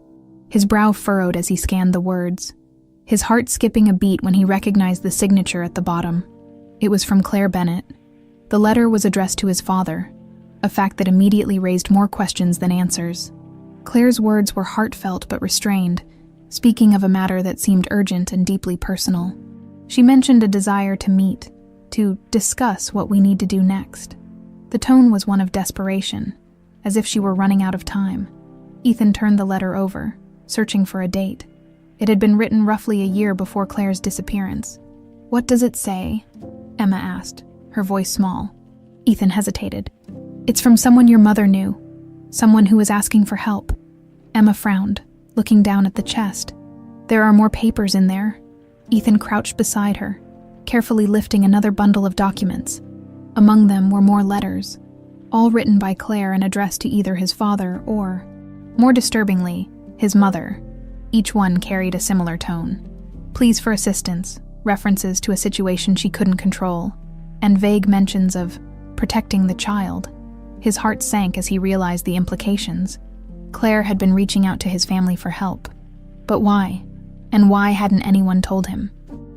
His brow furrowed as he scanned the words, his heart skipping a beat when he recognized the signature at the bottom. It was from Claire Bennett. The letter was addressed to his father, a fact that immediately raised more questions than answers. Claire's words were heartfelt but restrained, speaking of a matter that seemed urgent and deeply personal. She mentioned a desire to meet, to discuss what we need to do next. The tone was one of desperation, as if she were running out of time. Ethan turned the letter over, searching for a date. It had been written roughly a year before Claire's disappearance. "What does it say?" Emma asked, her voice small. Ethan hesitated. "It's from someone your mother knew, someone who was asking for help." Emma frowned, looking down at the chest. "There are more papers in there." Ethan crouched beside her, carefully lifting another bundle of documents. Among them were more letters, all written by Claire and addressed to either his father or, more disturbingly, his mother. Each one carried a similar tone. Pleas for assistance, references to a situation she couldn't control, and vague mentions of protecting the child. His heart sank as he realized the implications. Claire had been reaching out to his family for help. But why? And why hadn't anyone told him?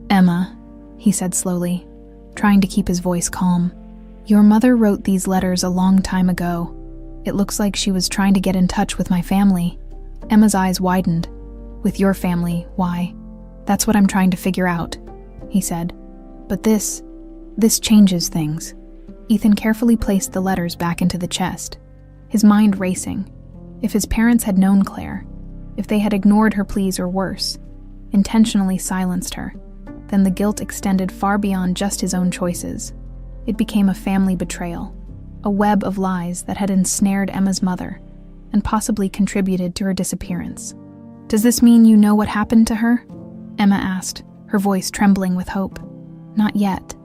"Emma," he said slowly, trying to keep his voice calm. "Your mother wrote these letters a long time ago. It looks like she was trying to get in touch with my family." Emma's eyes widened. "With your family, why? That's what I'm trying to figure out," he said. "But this changes things." Ethan carefully placed the letters back into the chest, his mind racing. If his parents had known Claire, if they had ignored her pleas or worse, intentionally silenced her, then the guilt extended far beyond just his own choices. It became a family betrayal, a web of lies that had ensnared Emma's mother and possibly contributed to her disappearance. "Does this mean you know what happened to her?" Emma asked, her voice trembling with hope. "Not yet,"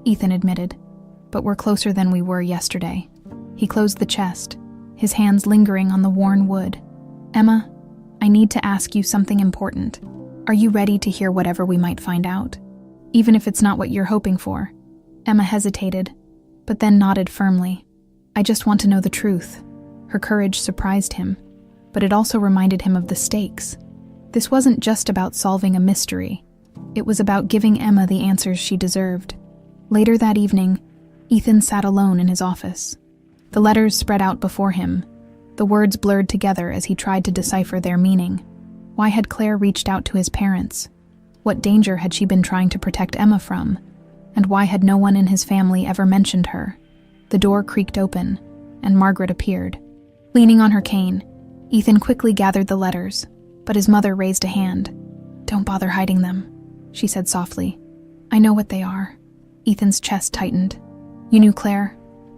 Ethan admitted, "but we're closer than we were yesterday." He closed the chest, his hands lingering on the worn wood. "Emma, I need to ask you something important. Are you ready to hear whatever we might find out? Even if it's not what you're hoping for." Emma hesitated, but then nodded firmly. "I just want to know the truth." Her courage surprised him, but it also reminded him of the stakes. This wasn't just about solving a mystery. It was about giving Emma the answers she deserved. Later that evening, Ethan sat alone in his office. The letters spread out before him. The words blurred together as he tried to decipher their meaning. Why had Claire reached out to his parents? What danger had she been trying to protect Emma from? And why had no one in his family ever mentioned her? The door creaked open, and Margaret appeared. Leaning on her cane, Ethan quickly gathered the letters, but his mother raised a hand. "Don't bother hiding them," she said softly. "I know what they are." Ethan's chest tightened. "You knew Claire?"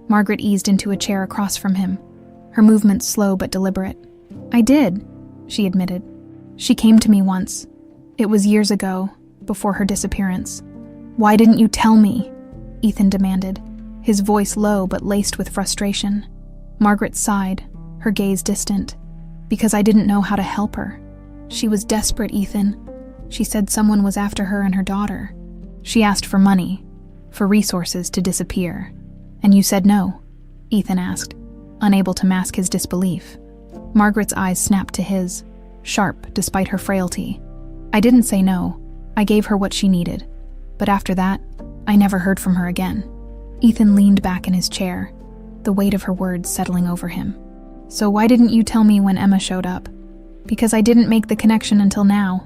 Margaret eased into a chair across from him, her movements slow but deliberate. "I did," she admitted. "She came to me once. It was years ago, before her disappearance." "Why didn't you tell me?" Ethan demanded, his voice low but laced with frustration. Margaret sighed, her gaze distant. "Because I didn't know how to help her. She was desperate, Ethan. She said someone was after her and her daughter. She asked for money, for resources to disappear. And you said no?" Ethan asked, unable to mask his disbelief. Margaret's eyes snapped to his, sharp despite her frailty. "I didn't say no. I gave her what she needed. But after that, I never heard from her again." Ethan leaned back in his chair, the weight of her words settling over him. "So why didn't you tell me when Emma showed up?" "Because I didn't make the connection until now,"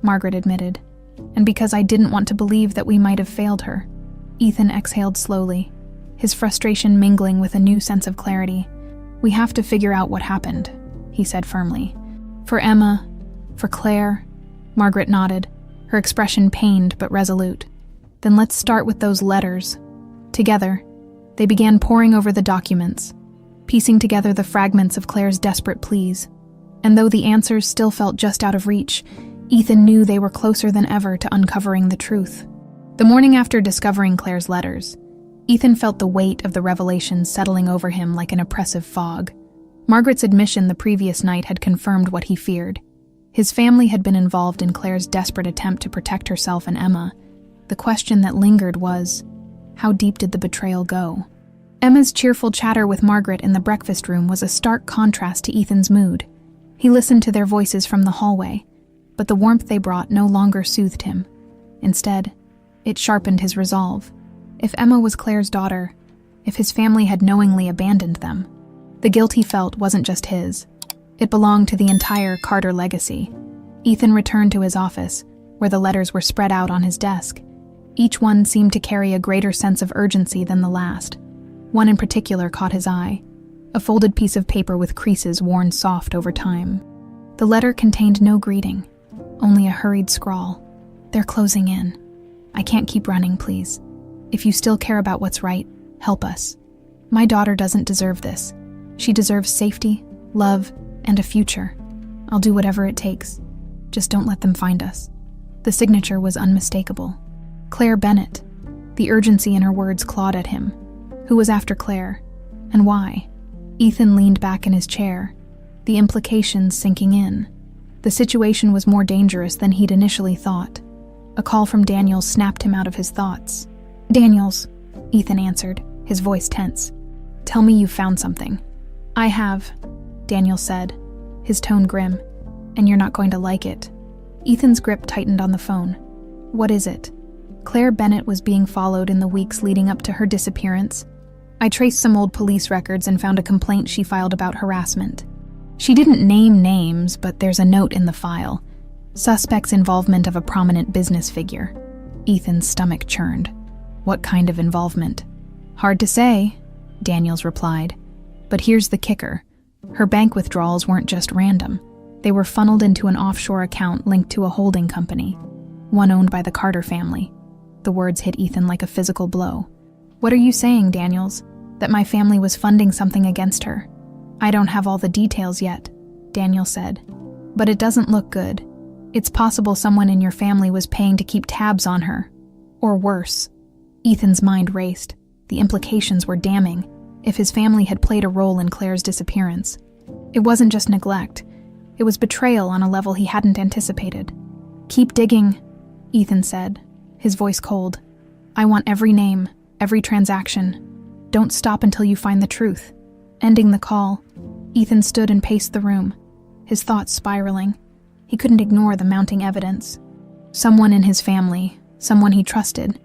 Margaret admitted. "And because I didn't want to believe that we might have failed her." Ethan exhaled slowly, his frustration mingling with a new sense of clarity. "We have to figure out what happened," he said firmly. "For Emma, for Claire." Margaret nodded, her expression pained but resolute. "Then let's start with those letters." Together, they began poring over the documents, piecing together the fragments of Claire's desperate pleas. And though the answers still felt just out of reach, Ethan knew they were closer than ever to uncovering the truth. The morning after discovering Claire's letters, Ethan felt the weight of the revelations settling over him like an oppressive fog. Margaret's admission the previous night had confirmed what he feared. His family had been involved in Claire's desperate attempt to protect herself and Emma. The question that lingered was, how deep did the betrayal go? Emma's cheerful chatter with Margaret in the breakfast room was a stark contrast to Ethan's mood. He listened to their voices from the hallway, but the warmth they brought no longer soothed him. Instead, it sharpened his resolve. If Emma was Claire's daughter, if his family had knowingly abandoned them, the guilt he felt wasn't just his. It belonged to the entire Carter legacy. Ethan returned to his office, where the letters were spread out on his desk. Each one seemed to carry a greater sense of urgency than the last. One in particular caught his eye, a folded piece of paper with creases worn soft over time. The letter contained no greeting, only a hurried scrawl. "They're closing in. I can't keep running, please. If you still care about what's right, help us. My daughter doesn't deserve this. She deserves safety, love, and a future. I'll do whatever it takes. Just don't let them find us." The signature was unmistakable. Claire Bennett. The urgency in her words clawed at him. Who was after Claire? And why? Ethan leaned back in his chair, the implications sinking in. The situation was more dangerous than he'd initially thought. A call from Daniels snapped him out of his thoughts. "Daniels," Ethan answered, his voice tense. "Tell me you've found something." "I have," Daniels said, his tone grim. "And you're not going to like it." Ethan's grip tightened on the phone. "What is it?" Claire Bennett was being followed in the weeks leading up to her disappearance. I traced some old police records and found a complaint she filed about harassment. She didn't name names, but there's a note in the file. Suspect's involvement of a prominent business figure. Ethan's stomach churned. "What kind of involvement?" "Hard to say," Daniels replied. "But here's the kicker. Her bank withdrawals weren't just random. They were funneled into an offshore account linked to a holding company, one owned by the Carter family." The words hit Ethan like a physical blow. "What are you saying, Daniels? That my family was funding something against her?" "I don't have all the details yet," Daniels said. "But it doesn't look good. It's possible someone in your family was paying to keep tabs on her. Or worse." Ethan's mind raced. The implications were damning, if his family had played a role in Claire's disappearance. It wasn't just neglect. It was betrayal on a level he hadn't anticipated. "Keep digging," Ethan said, his voice cold. "I want every name, every transaction. Don't stop until you find the truth." Ending the call, Ethan stood and paced the room, his thoughts spiraling. He couldn't ignore the mounting evidence. Someone in his family, someone he trusted,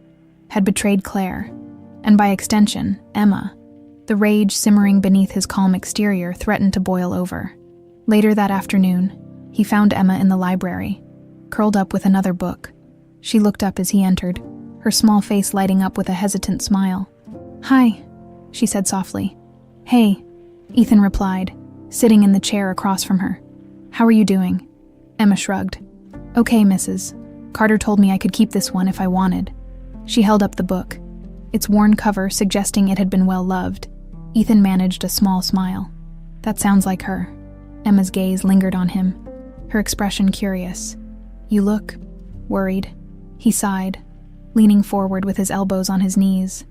had betrayed Claire, and by extension, Emma. The rage simmering beneath his calm exterior threatened to boil over. Later that afternoon, he found Emma in the library, curled up with another book. She looked up as he entered, her small face lighting up with a hesitant smile. "Hi," she said softly. "Hey," Ethan replied, sitting in the chair across from her. "How are you doing?" Emma shrugged. "Okay, Mrs. Carter told me I could keep this one if I wanted." She held up the book, its worn cover suggesting it had been well loved. Ethan managed a small smile. "That sounds like her." Emma's gaze lingered on him, her expression curious. "You look worried." He sighed, leaning forward with his elbows on his knees.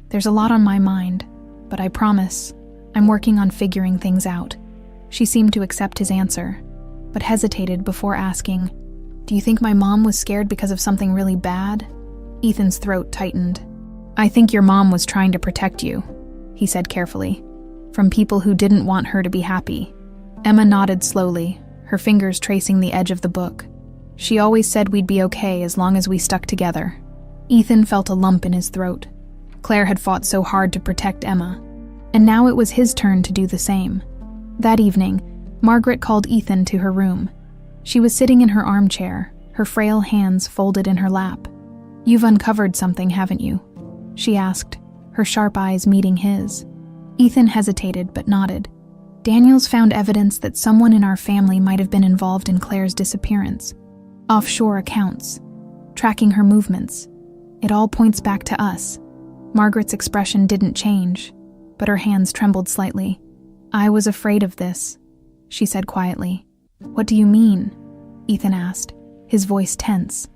"There's a lot on my mind, but I promise, I'm working on figuring things out." She seemed to accept his answer, but hesitated before asking, "Do you think my mom was scared because of something really bad?" Ethan's throat tightened. "I think your mom was trying to protect you," he said carefully, "from people who didn't want her to be happy." Emma nodded slowly, her fingers tracing the edge of the book. "She always said we'd be okay as long as we stuck together." Ethan felt a lump in his throat. Claire had fought so hard to protect Emma, and now it was his turn to do the same. That evening, Margaret called Ethan to her room. She was sitting in her armchair, her frail hands folded in her lap. "You've uncovered something, haven't you?" she asked, her sharp eyes meeting his. Ethan hesitated but nodded. "Daniels found evidence that someone in our family might have been involved in Claire's disappearance. Offshore accounts, tracking her movements. It all points back to us." Margaret's expression didn't change, but her hands trembled slightly. "I was afraid of this," she said quietly. "What do you mean?" Ethan asked, his voice tense.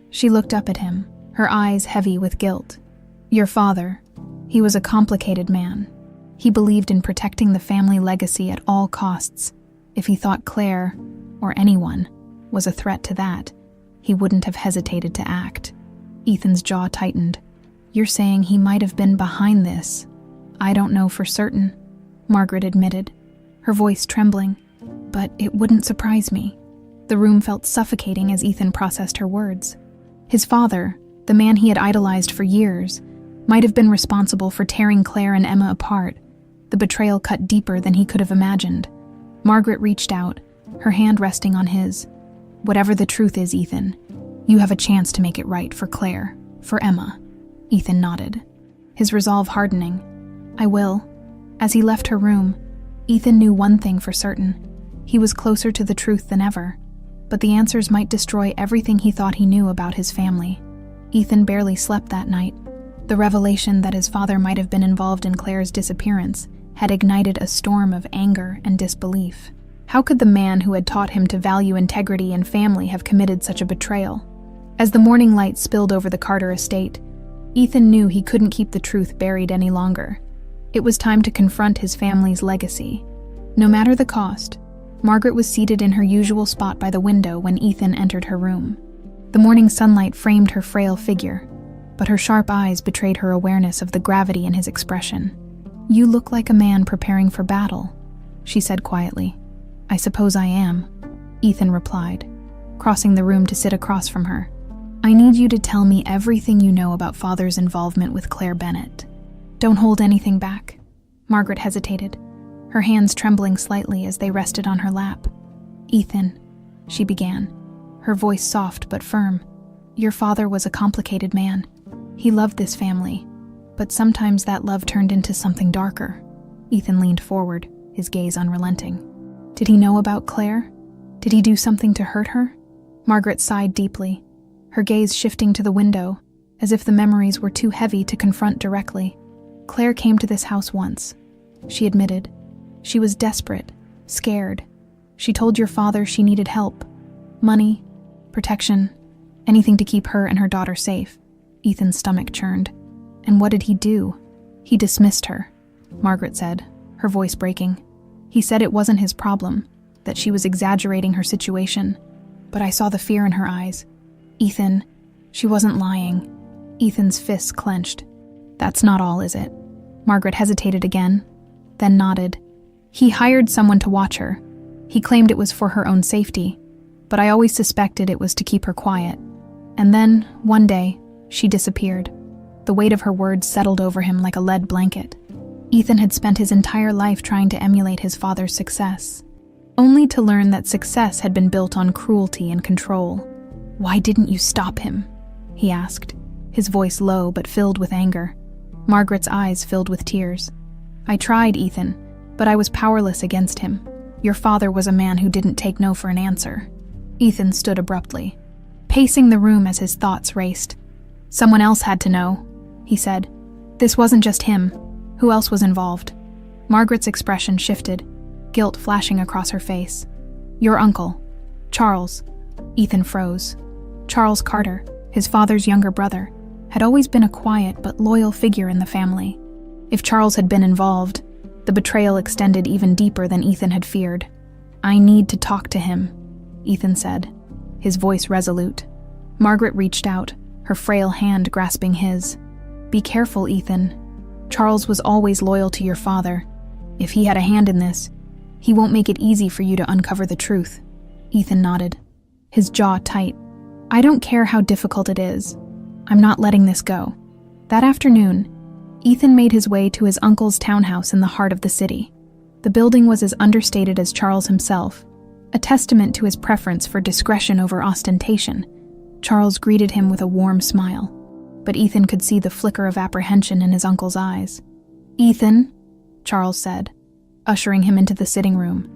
She looked up at him, her eyes heavy with guilt. "Your father, he was a complicated man. He believed in protecting the family legacy at all costs. If he thought Claire, or anyone, was a threat to that, he wouldn't have hesitated to act." Ethan's jaw tightened. "You're saying he might have been behind this?" I don't know for certain, Margaret admitted, her voice trembling, but it wouldn't surprise me. The room felt suffocating as Ethan processed her words. His father, the man he had idolized for years, might have been responsible for tearing Claire and Emma apart. The betrayal cut deeper than he could have imagined. Margaret reached out, her hand resting on his. Whatever the truth is, Ethan, you have a chance to make it right for Claire, for Emma. Ethan nodded, his resolve hardening. I will. As he left her room, Ethan knew one thing for certain. He was closer to the truth than ever, but the answers might destroy everything he thought he knew about his family. Ethan barely slept that night. The revelation that his father might have been involved in Claire's disappearance had ignited a storm of anger and disbelief. How could the man who had taught him to value integrity and family have committed such a betrayal? As the morning light spilled over the Carter estate, Ethan knew he couldn't keep the truth buried any longer. It was time to confront his family's legacy. No matter the cost, Margaret was seated in her usual spot by the window when Ethan entered her room. The morning sunlight framed her frail figure, but her sharp eyes betrayed her awareness of the gravity in his expression. You look like a man preparing for battle, she said quietly. I suppose I am, Ethan replied, crossing the room to sit across from her. I need you to tell me everything you know about Father's involvement with Claire Bennett. Don't hold anything back. Margaret hesitated, her hands trembling slightly as they rested on her lap. Ethan, she began, her voice soft but firm. Your father was a complicated man. He loved this family, but sometimes that love turned into something darker. Ethan leaned forward, his gaze unrelenting. Did he know about Claire? Did he do something to hurt her? Margaret sighed deeply, her gaze shifting to the window, as if the memories were too heavy to confront directly. Claire came to this house once, she admitted. She was desperate, scared. She told your father she needed help. Money, protection, anything to keep her and her daughter safe. Ethan's stomach churned. And what did he do? He dismissed her, Margaret said, her voice breaking. He said it wasn't his problem, that she was exaggerating her situation. But I saw the fear in her eyes. Ethan, she wasn't lying. Ethan's fists clenched. That's not all, is it? Margaret hesitated again, then nodded. He hired someone to watch her. He claimed it was for her own safety, but I always suspected it was to keep her quiet. And then, one day, she disappeared. The weight of her words settled over him like a lead blanket. Ethan had spent his entire life trying to emulate his father's success, only to learn that success had been built on cruelty and control. Why didn't you stop him? He asked, his voice low but filled with anger. Margaret's eyes filled with tears. I tried, Ethan, but I was powerless against him. Your father was a man who didn't take no for an answer. Ethan stood abruptly, pacing the room as his thoughts raced. Someone else had to know, he said. This wasn't just him. Who else was involved? Margaret's expression shifted, guilt flashing across her face. Your uncle, Charles. Ethan froze. Charles Carter, his father's younger brother, had always been a quiet but loyal figure in the family. If Charles had been involved, the betrayal extended even deeper than Ethan had feared. I need to talk to him, Ethan said, his voice resolute. Margaret reached out, her frail hand grasping his. Be careful, Ethan. Charles was always loyal to your father. If he had a hand in this, he won't make it easy for you to uncover the truth. Ethan nodded, his jaw tight. I don't care how difficult it is. I'm not letting this go. That afternoon, Ethan made his way to his uncle's townhouse in the heart of the city. The building was as understated as Charles himself, a testament to his preference for discretion over ostentation. Charles greeted him with a warm smile, but Ethan could see the flicker of apprehension in his uncle's eyes. Ethan, Charles said, ushering him into the sitting room.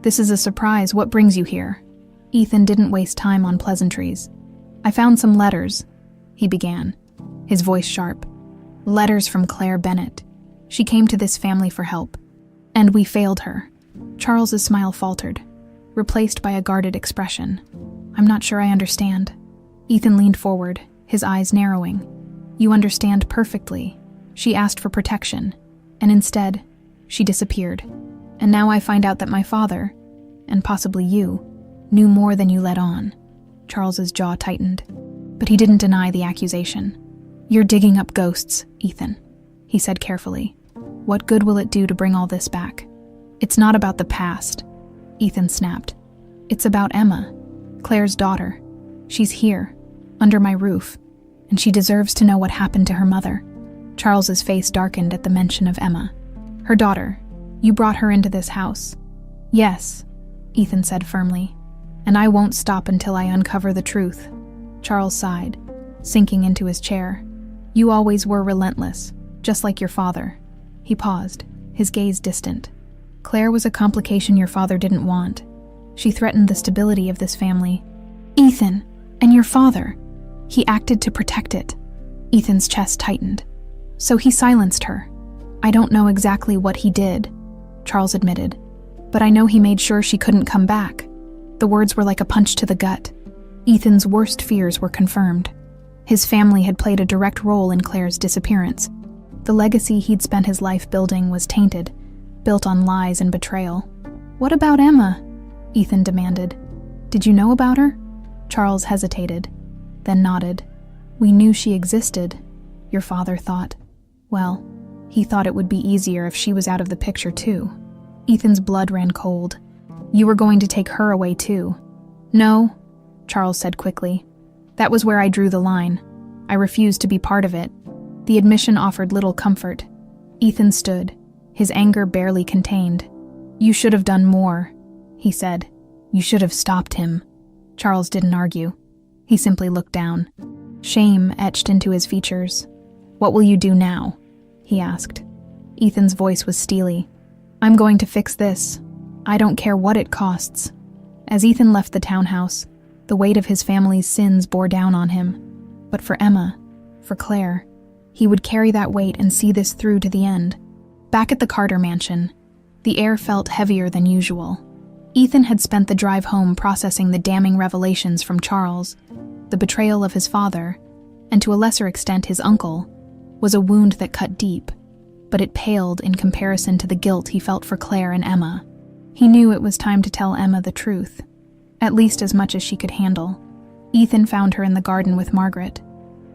This is a surprise. What brings you here? Ethan didn't waste time on pleasantries. I found some letters, he began, his voice sharp. Letters from Claire Bennett. She came to this family for help, and we failed her. Charles's smile faltered, replaced by a guarded expression. I'm not sure I understand. Ethan leaned forward, his eyes narrowing. You understand perfectly. She asked for protection, and instead, she disappeared. And now I find out that my father, and possibly you, knew more than you let on. Charles's jaw tightened, but he didn't deny the accusation. You're digging up ghosts, Ethan, he said carefully. What good will it do to bring all this back? It's not about the past, Ethan snapped. It's about Emma, Claire's daughter. She's here, under my roof, and she deserves to know what happened to her mother. Charles's face darkened at the mention of Emma. Her daughter. You brought her into this house. Yes, Ethan said firmly. And I won't stop until I uncover the truth. Charles sighed, sinking into his chair. You always were relentless, just like your father. He paused, his gaze distant. Claire was a complication your father didn't want. She threatened the stability of this family. Ethan, and your father. He acted to protect it. Ethan's chest tightened. So he silenced her. I don't know exactly what he did, Charles admitted, but I know he made sure she couldn't come back. The words were like a punch to the gut. Ethan's worst fears were confirmed. His family had played a direct role in Claire's disappearance. The legacy he'd spent his life building was tainted, built on lies and betrayal. What about Emma? Ethan demanded. Did you know about her? Charles hesitated, then nodded. We knew she existed, your father thought. Well, he thought it would be easier if she was out of the picture too. Ethan's blood ran cold. You were going to take her away too. No, Charles said quickly. That was where I drew the line. I refused to be part of it. The admission offered little comfort. Ethan stood, his anger barely contained. You should have done more, he said. You should have stopped him. Charles didn't argue. He simply looked down. Shame etched into his features. What will you do now? He asked. Ethan's voice was steely. I'm going to fix this. I don't care what it costs. As Ethan left the townhouse, the weight of his family's sins bore down on him. But for Emma, for Claire, he would carry that weight and see this through to the end. Back at the Carter mansion, the air felt heavier than usual. Ethan had spent the drive home processing the damning revelations from Charles. The betrayal of his father, and to a lesser extent his uncle, was a wound that cut deep, but it paled in comparison to the guilt he felt for Claire and Emma. He knew it was time to tell Emma the truth, at least as much as she could handle. Ethan found her in the garden with Margaret.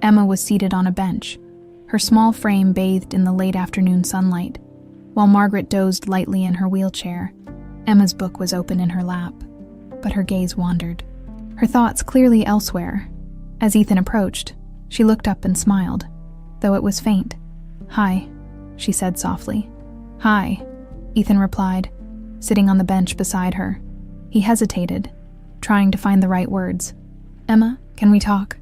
Emma was seated on a bench, her small frame bathed in the late afternoon sunlight, while Margaret dozed lightly in her wheelchair. Emma's book was open in her lap, but her gaze wandered, her thoughts clearly elsewhere. As Ethan approached, she looked up and smiled, though it was faint. Hi, she said softly. Hi, Ethan replied, sitting on the bench beside her. He hesitated, trying to find the right words. Emma, can we talk?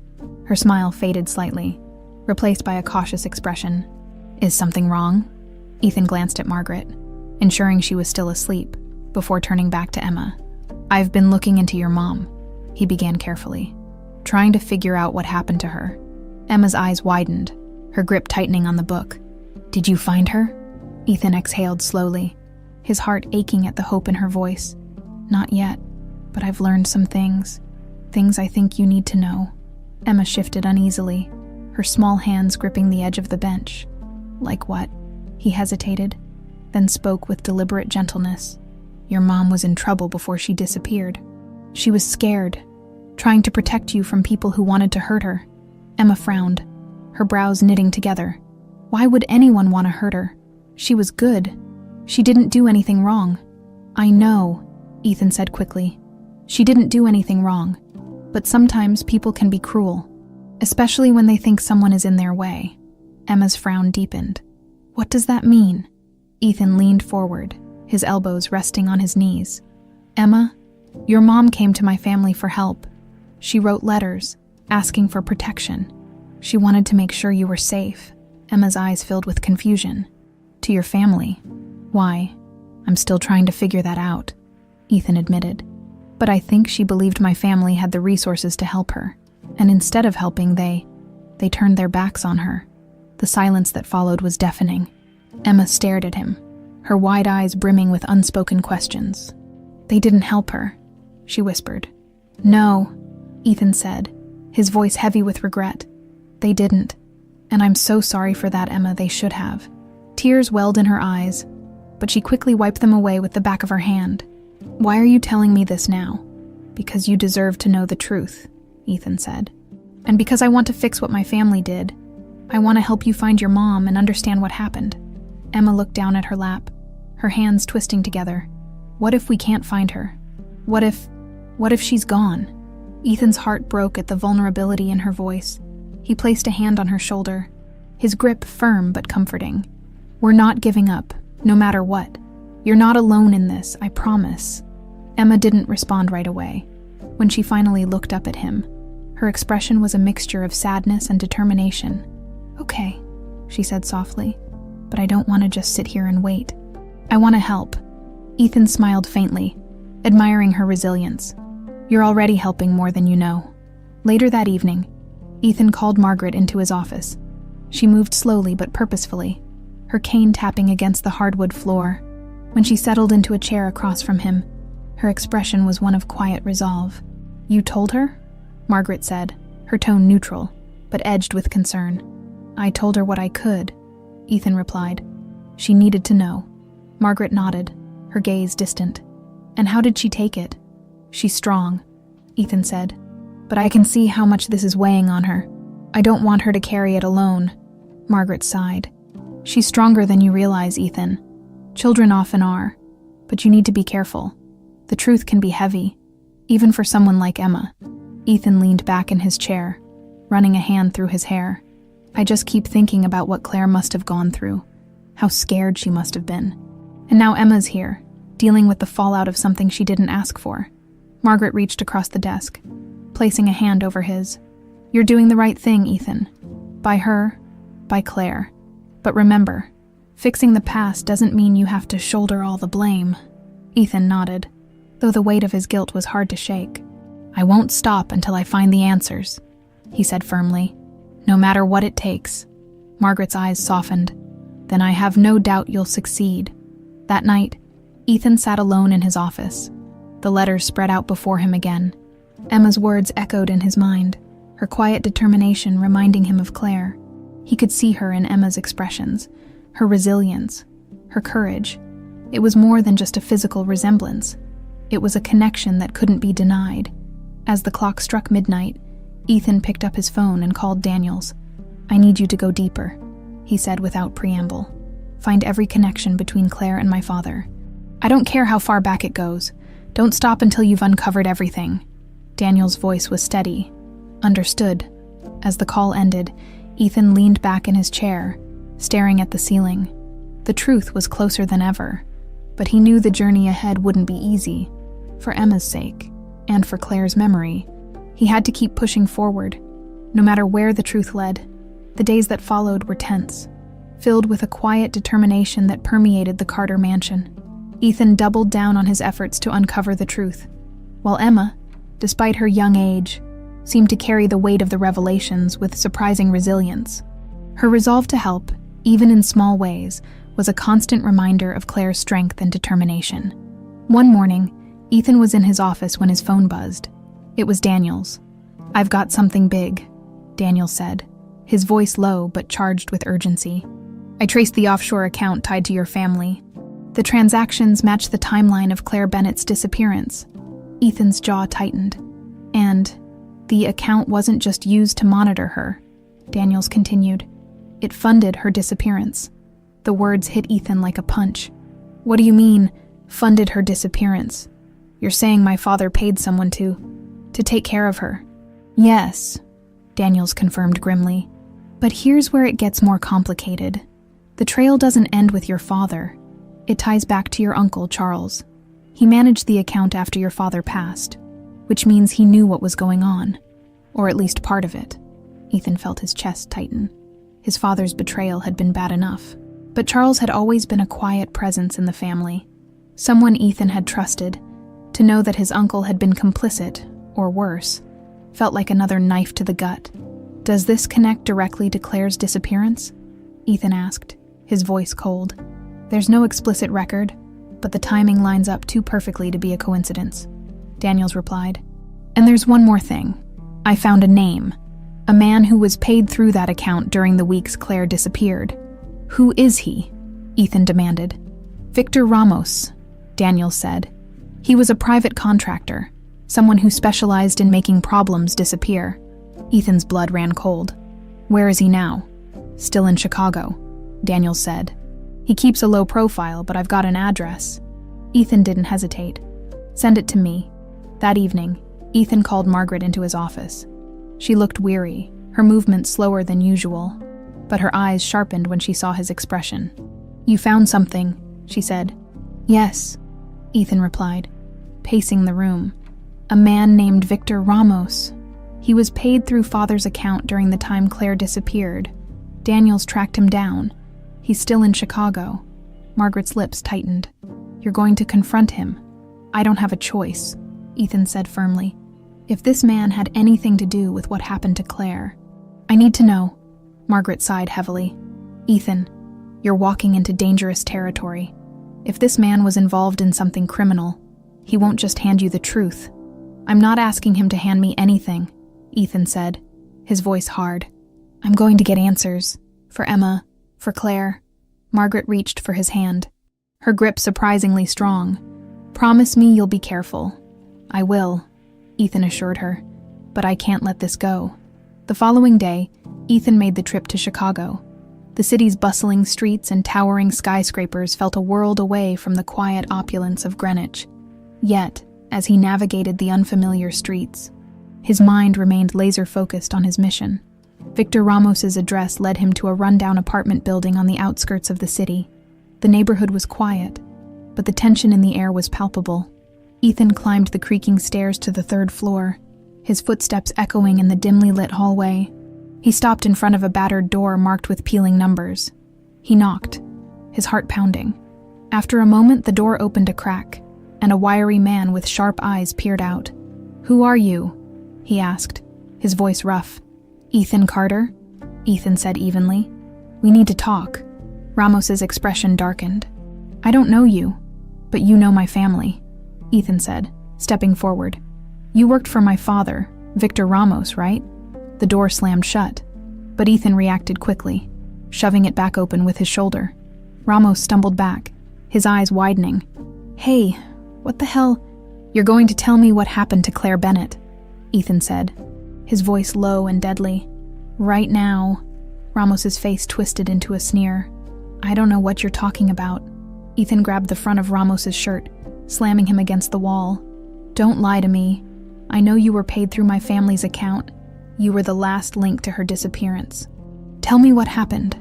Her smile faded slightly, replaced by a cautious expression. Is something wrong? Ethan glanced at Margaret, ensuring she was still asleep, before turning back to Emma. I've been looking into your mom, he began carefully, trying to figure out what happened to her. Emma's eyes widened, her grip tightening on the book. Did you find her? Ethan exhaled slowly, his heart aching at the hope in her voice. Not yet, but I've learned some things. Things I think you need to know. Emma shifted uneasily, her small hands gripping the edge of the bench. Like what? He hesitated, then spoke with deliberate gentleness. Your mom was in trouble before she disappeared. She was scared, trying to protect you from people who wanted to hurt her. Emma frowned, her brows knitting together. Why would anyone want to hurt her? She was good. She didn't do anything wrong. I know, Ethan said quickly. She didn't do anything wrong. But sometimes people can be cruel, especially when they think someone is in their way. Emma's frown deepened. What does that mean? Ethan leaned forward, his elbows resting on his knees. Emma, your mom came to my family for help. She wrote letters, asking for protection. She wanted to make sure you were safe. Emma's eyes filled with confusion. To your family? Why? I'm still trying to figure that out, Ethan admitted. But I think she believed my family had the resources to help her, and instead of helping, they turned their backs on her. The silence that followed was deafening. Emma stared at him, her wide eyes brimming with unspoken questions. They didn't help her, she whispered. No, Ethan said, his voice heavy with regret. They didn't. And I'm so sorry for that, Emma. They should have. Tears welled in her eyes, but she quickly wiped them away with the back of her hand. Why are you telling me this now? Because you deserve to know the truth, Ethan said. And because I want to fix what my family did. I want to help you find your mom and understand what happened. Emma looked down at her lap, her hands twisting together. What if we can't find her? What if she's gone? Ethan's heart broke at the vulnerability in her voice. He placed a hand on her shoulder, his grip firm but comforting. We're not giving up, no matter what. You're not alone in this, I promise. Emma didn't respond right away. When she finally looked up at him, her expression was a mixture of sadness and determination. Okay, she said softly, but I don't want to just sit here and wait. I want to help. Ethan smiled faintly, admiring her resilience. You're already helping more than you know. Later that evening, Ethan called Margaret into his office. She moved slowly but purposefully, her cane tapping against the hardwood floor. When she settled into a chair across from him, her expression was one of quiet resolve. You told her? Margaret said, her tone neutral, but edged with concern. I told her what I could, Ethan replied. She needed to know. Margaret nodded, her gaze distant. And how did she take it? She's strong, Ethan said. But I can see how much this is weighing on her. I don't want her to carry it alone. Margaret sighed. She's stronger than you realize, Ethan. Children often are, but you need to be careful. The truth can be heavy, even for someone like Emma. Ethan leaned back in his chair, running a hand through his hair. I just keep thinking about what Claire must have gone through, how scared she must have been. And now Emma's here, dealing with the fallout of something she didn't ask for. Margaret reached across the desk, placing a hand over his. You're doing the right thing, Ethan. By her, by Claire. But remember, fixing the past doesn't mean you have to shoulder all the blame. Ethan nodded, though the weight of his guilt was hard to shake. I won't stop until I find the answers, he said firmly. No matter what it takes. Margaret's eyes softened. Then I have no doubt you'll succeed. That night, Ethan sat alone in his office. The letters spread out before him again. Emma's words echoed in his mind, her quiet determination reminding him of Claire. He could see her in Emma's expressions, her resilience, her courage. It was more than just a physical resemblance. It was a connection that couldn't be denied. As the clock struck midnight, Ethan picked up his phone and called Daniels. I need you to go deeper, he said without preamble. Find every connection between Claire and my father. I don't care how far back it goes. Don't stop until you've uncovered everything. Daniel's voice was steady. Understood. As the call ended, Ethan leaned back in his chair, staring at the ceiling. The truth was closer than ever, but he knew the journey ahead wouldn't be easy. For Emma's sake, and for Claire's memory, he had to keep pushing forward, no matter where the truth led. The days that followed were tense, filled with a quiet determination that permeated the Carter mansion. Ethan doubled down on his efforts to uncover the truth, while Emma, despite her young age, seemed to carry the weight of the revelations with surprising resilience. Her resolve to help, even in small ways, was a constant reminder of Claire's strength and determination. One morning, Ethan was in his office when his phone buzzed. It was Daniels. I've got something big, Daniels said, his voice low but charged with urgency. I traced the offshore account tied to your family. The transactions matched the timeline of Claire Bennett's disappearance. Ethan's jaw tightened. And the account wasn't just used to monitor her, Daniels continued. It funded her disappearance. The words hit Ethan like a punch. What do you mean, funded her disappearance? You're saying my father paid someone to take care of her? Yes, Daniels confirmed grimly. But here's where it gets more complicated. The trail doesn't end with your father. It ties back to your uncle, Charles. He managed the account after your father passed, which means he knew what was going on, or at least part of it. Ethan felt his chest tighten. His father's betrayal had been bad enough, but Charles had always been a quiet presence in the family, someone Ethan had trusted. To know that his uncle had been complicit, or worse, felt like another knife to the gut. Does this connect directly to Claire's disappearance? Ethan asked, his voice cold. There's no explicit record, but the timing lines up too perfectly to be a coincidence, Daniels replied. And there's one more thing. I found a name, a man who was paid through that account during the weeks Claire disappeared. Who is he? Ethan demanded. Victor Ramos, Daniels said. He was a private contractor, someone who specialized in making problems disappear. Ethan's blood ran cold. Where is he now? Still in Chicago, Daniels said. He keeps a low profile, but I've got an address." Ethan didn't hesitate. "Send it to me." That evening, Ethan called Margaret into his office. She looked weary, her movements slower than usual, but her eyes sharpened when she saw his expression. "You found something," she said. "Yes," Ethan replied, pacing the room. "A man named Victor Ramos. He was paid through father's account during the time Claire disappeared. Daniels tracked him down. He's still in Chicago." Margaret's lips tightened. "You're going to confront him." "I don't have a choice," Ethan said firmly. "If this man had anything to do with what happened to Claire, I need to know." Margaret sighed heavily. "Ethan, you're walking into dangerous territory. If this man was involved in something criminal, he won't just hand you the truth." "I'm not asking him to hand me anything," Ethan said, his voice hard. "I'm going to get answers. For Emma, for Claire." Margaret reached for his hand, her grip surprisingly strong. "Promise me you'll be careful." "I will," Ethan assured her, "but I can't let this go." The following day, Ethan made the trip to Chicago. The city's bustling streets and towering skyscrapers felt a world away from the quiet opulence of Greenwich. Yet, as he navigated the unfamiliar streets, his mind remained laser-focused on his mission. Victor Ramos's address led him to a rundown apartment building on the outskirts of the city. The neighborhood was quiet, but the tension in the air was palpable. Ethan climbed the creaking stairs to the third floor, his footsteps echoing in the dimly lit hallway. He stopped in front of a battered door marked with peeling numbers. He knocked, his heart pounding. After a moment, the door opened a crack, and a wiry man with sharp eyes peered out. "Who are you?" he asked, his voice rough. "Ethan Carter," Ethan said evenly. "We need to talk." Ramos's expression darkened. "I don't know you, but you know my family," Ethan said, stepping forward. "You worked for my father, Victor Ramos, right?" The door slammed shut, but Ethan reacted quickly, shoving it back open with his shoulder. Ramos stumbled back, his eyes widening. "Hey, what the hell?" "You're going to tell me what happened to Claire Bennett," Ethan said, his voice low and deadly. "Right now." Ramos's face twisted into a sneer. "I don't know what you're talking about." Ethan grabbed the front of Ramos's shirt, slamming him against the wall. "Don't lie to me. I know you were paid through my family's account. You were the last link to her disappearance. Tell me what happened."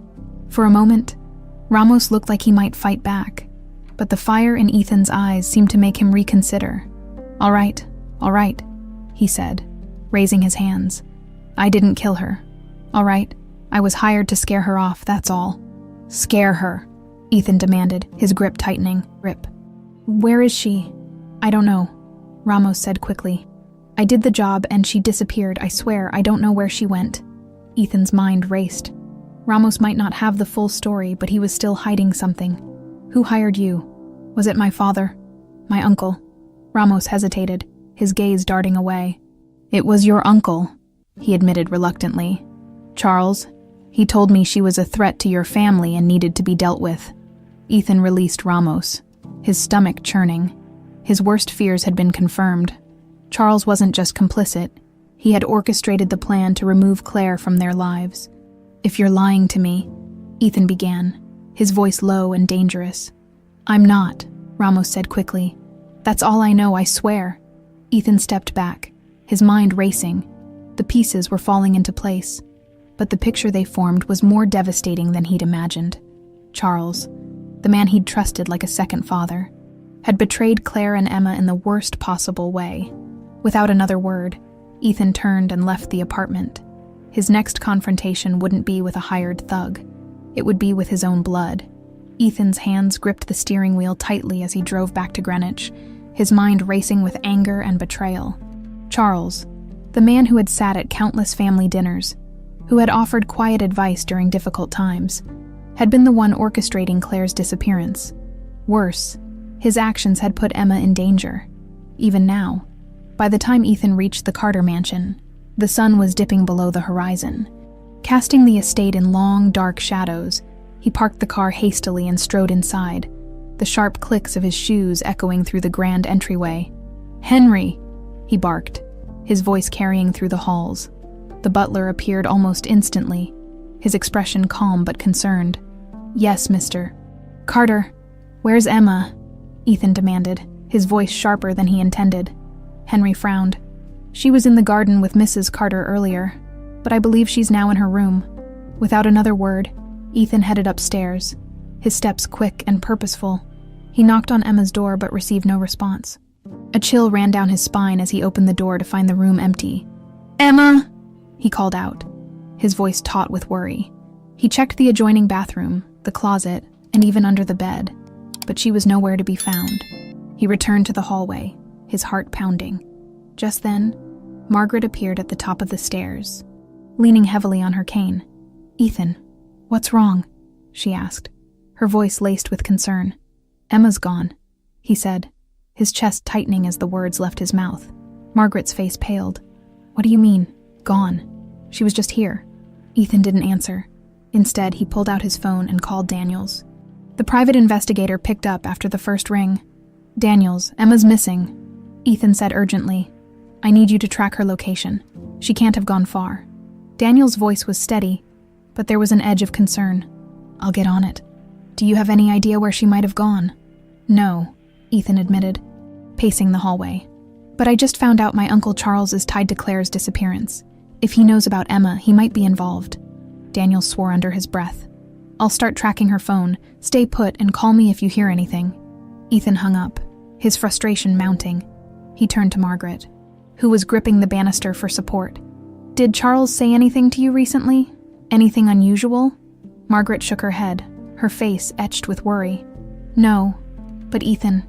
For a moment, Ramos looked like he might fight back, but the fire in Ethan's eyes seemed to make him reconsider. All right, he said, raising his hands. "I didn't kill her. All right, I was hired to scare her off, that's all." "Scare her," Ethan demanded, his grip tightening. "Grip. Where is she?" "I don't know," Ramos said quickly. "I did the job and she disappeared. I swear, I don't know where she went." Ethan's mind raced. Ramos might not have the full story, but he was still hiding something. "Who hired you?" "Was it my father?" "My uncle." Ramos hesitated, his gaze darting away. "It was your uncle," he admitted reluctantly. "Charles. He told me she was a threat to your family and needed to be dealt with." Ethan released Ramos, his stomach churning. His worst fears had been confirmed. Charles wasn't just complicit. He had orchestrated the plan to remove Claire from their lives. "If you're lying to me," Ethan began, his voice low and dangerous. "I'm not," Ramos said quickly. "That's all I know, I swear." Ethan stepped back, his mind racing. The pieces were falling into place, but the picture they formed was more devastating than he'd imagined. Charles, the man he'd trusted like a second father, had betrayed Claire and Emma in the worst possible way. Without another word, Ethan turned and left the apartment. His next confrontation wouldn't be with a hired thug. It would be with his own blood. Ethan's hands gripped the steering wheel tightly as he drove back to Greenwich, his mind racing with anger and betrayal. Charles, the man who had sat at countless family dinners, who had offered quiet advice during difficult times, had been the one orchestrating Claire's disappearance. Worse, his actions had put Emma in danger. Even now, by the time Ethan reached the Carter mansion, the sun was dipping below the horizon. Casting the estate in long, dark shadows, he parked the car hastily and strode inside, the sharp clicks of his shoes echoing through the grand entryway. "Henry!" he barked, his voice carrying through the halls. The butler appeared almost instantly, his expression calm but concerned. "Yes, mister." "Carter, where's Emma?" Ethan demanded, his voice sharper than he intended. Henry frowned. "She was in the garden with Mrs. Carter earlier, but I believe she's now in her room." Without another word, Ethan headed upstairs, his steps quick and purposeful. He knocked on Emma's door but received no response. A chill ran down his spine as he opened the door to find the room empty. "Emma!" he called out, his voice taut with worry. He checked the adjoining bathroom, the closet, and even under the bed, but she was nowhere to be found. He returned to the hallway, his heart pounding. Just then, Margaret appeared at the top of the stairs, leaning heavily on her cane. "Ethan, what's wrong?" she asked, her voice laced with concern. "Emma's gone," he said, his chest tightening as the words left his mouth. Margaret's face paled. "What do you mean, gone? She was just here." Ethan didn't answer. Instead, he pulled out his phone and called Daniels. The private investigator picked up after the first ring. "Daniels, Emma's missing," Ethan said urgently. "I need you to track her location. She can't have gone far." Daniels' voice was steady, but there was an edge of concern. "I'll get on it. Do you have any idea where she might have gone?" "No," Ethan admitted, pacing the hallway. "But I just found out my Uncle Charles is tied to Claire's disappearance. If he knows about Emma, he might be involved." Daniels swore under his breath. "I'll start tracking her phone. Stay put and call me if you hear anything." Ethan hung up, his frustration mounting. He turned to Margaret, who was gripping the banister for support. "Did Charles say anything to you recently? Anything unusual?" Margaret shook her head, her face etched with worry. "No, but Ethan,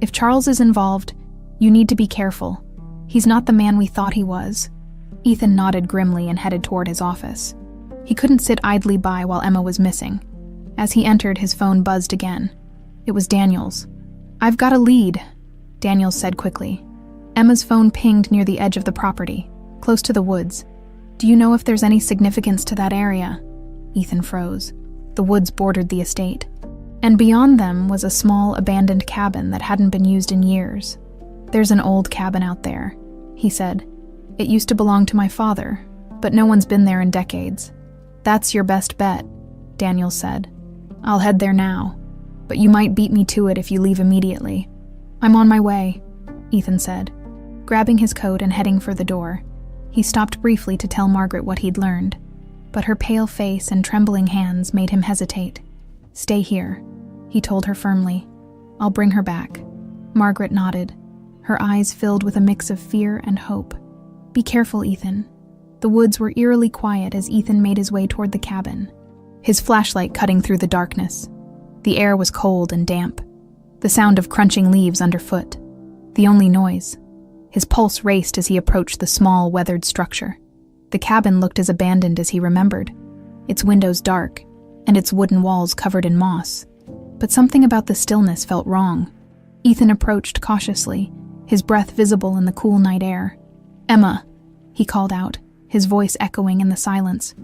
if Charles is involved, you need to be careful. He's not the man we thought he was." Ethan nodded grimly and headed toward his office. He couldn't sit idly by while Emma was missing. As he entered, his phone buzzed again. It was Daniels. "I've got a lead," Daniels said quickly. Emma's phone pinged near the edge of the property, close to the woods. "Do you know if there's any significance to that area?" Ethan froze. The woods bordered the estate, and beyond them was a small, abandoned cabin that hadn't been used in years. "There's an old cabin out there," he said. "It used to belong to my father, but no one's been there in decades." "That's your best bet," Daniels said. "I'll head there now, but you might beat me to it if you leave immediately." "I'm on my way," Ethan said, grabbing his coat and heading for the door. He stopped briefly to tell Margaret what he'd learned, but her pale face and trembling hands made him hesitate. "Stay here," he told her firmly. "I'll bring her back." Margaret nodded, her eyes filled with a mix of fear and hope. "Be careful, Ethan." The woods were eerily quiet as Ethan made his way toward the cabin, his flashlight cutting through the darkness. The air was cold and damp, the sound of crunching leaves underfoot, the only noise. His pulse raced as he approached the small, weathered structure. The cabin looked as abandoned as he remembered, its windows dark, and its wooden walls covered in moss. But something about the stillness felt wrong. Ethan approached cautiously, his breath visible in the cool night air. "Emma," he called out, his voice echoing in the silence.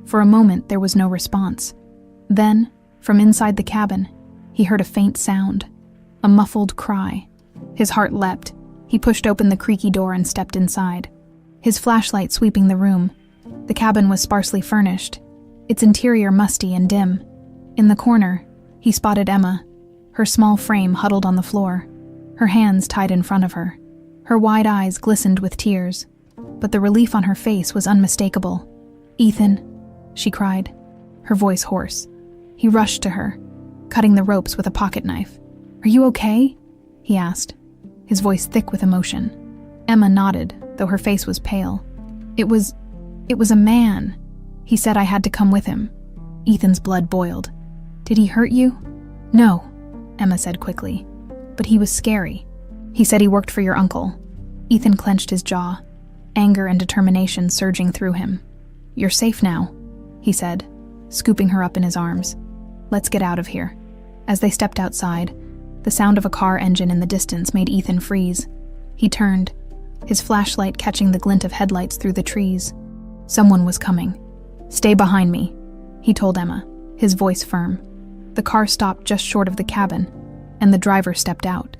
For a moment, there was no response. Then, from inside the cabin, he heard a faint sound, a muffled cry. His heart leapt. He pushed open the creaky door and stepped inside, his flashlight sweeping the room. The cabin was sparsely furnished, its interior musty and dim. In the corner, he spotted Emma, her small frame huddled on the floor, her hands tied in front of her. Her wide eyes glistened with tears, but the relief on her face was unmistakable. "Ethan," she cried, her voice hoarse. He rushed to her, cutting the ropes with a pocket knife. "Are you okay?" he asked, his voice thick with emotion. Emma nodded, though her face was pale. It was a man. He said I had to come with him." Ethan's blood boiled. "Did he hurt you?" "No," Emma said quickly, "but he was scary. He said he worked for your uncle." Ethan clenched his jaw, anger and determination surging through him. "You're safe now," he said, scooping her up in his arms. "Let's get out of here." As they stepped outside, the sound of a car engine in the distance made Ethan freeze. He turned, his flashlight catching the glint of headlights through the trees. Someone was coming. "Stay behind me," he told Emma, his voice firm. The car stopped just short of the cabin, and the driver stepped out.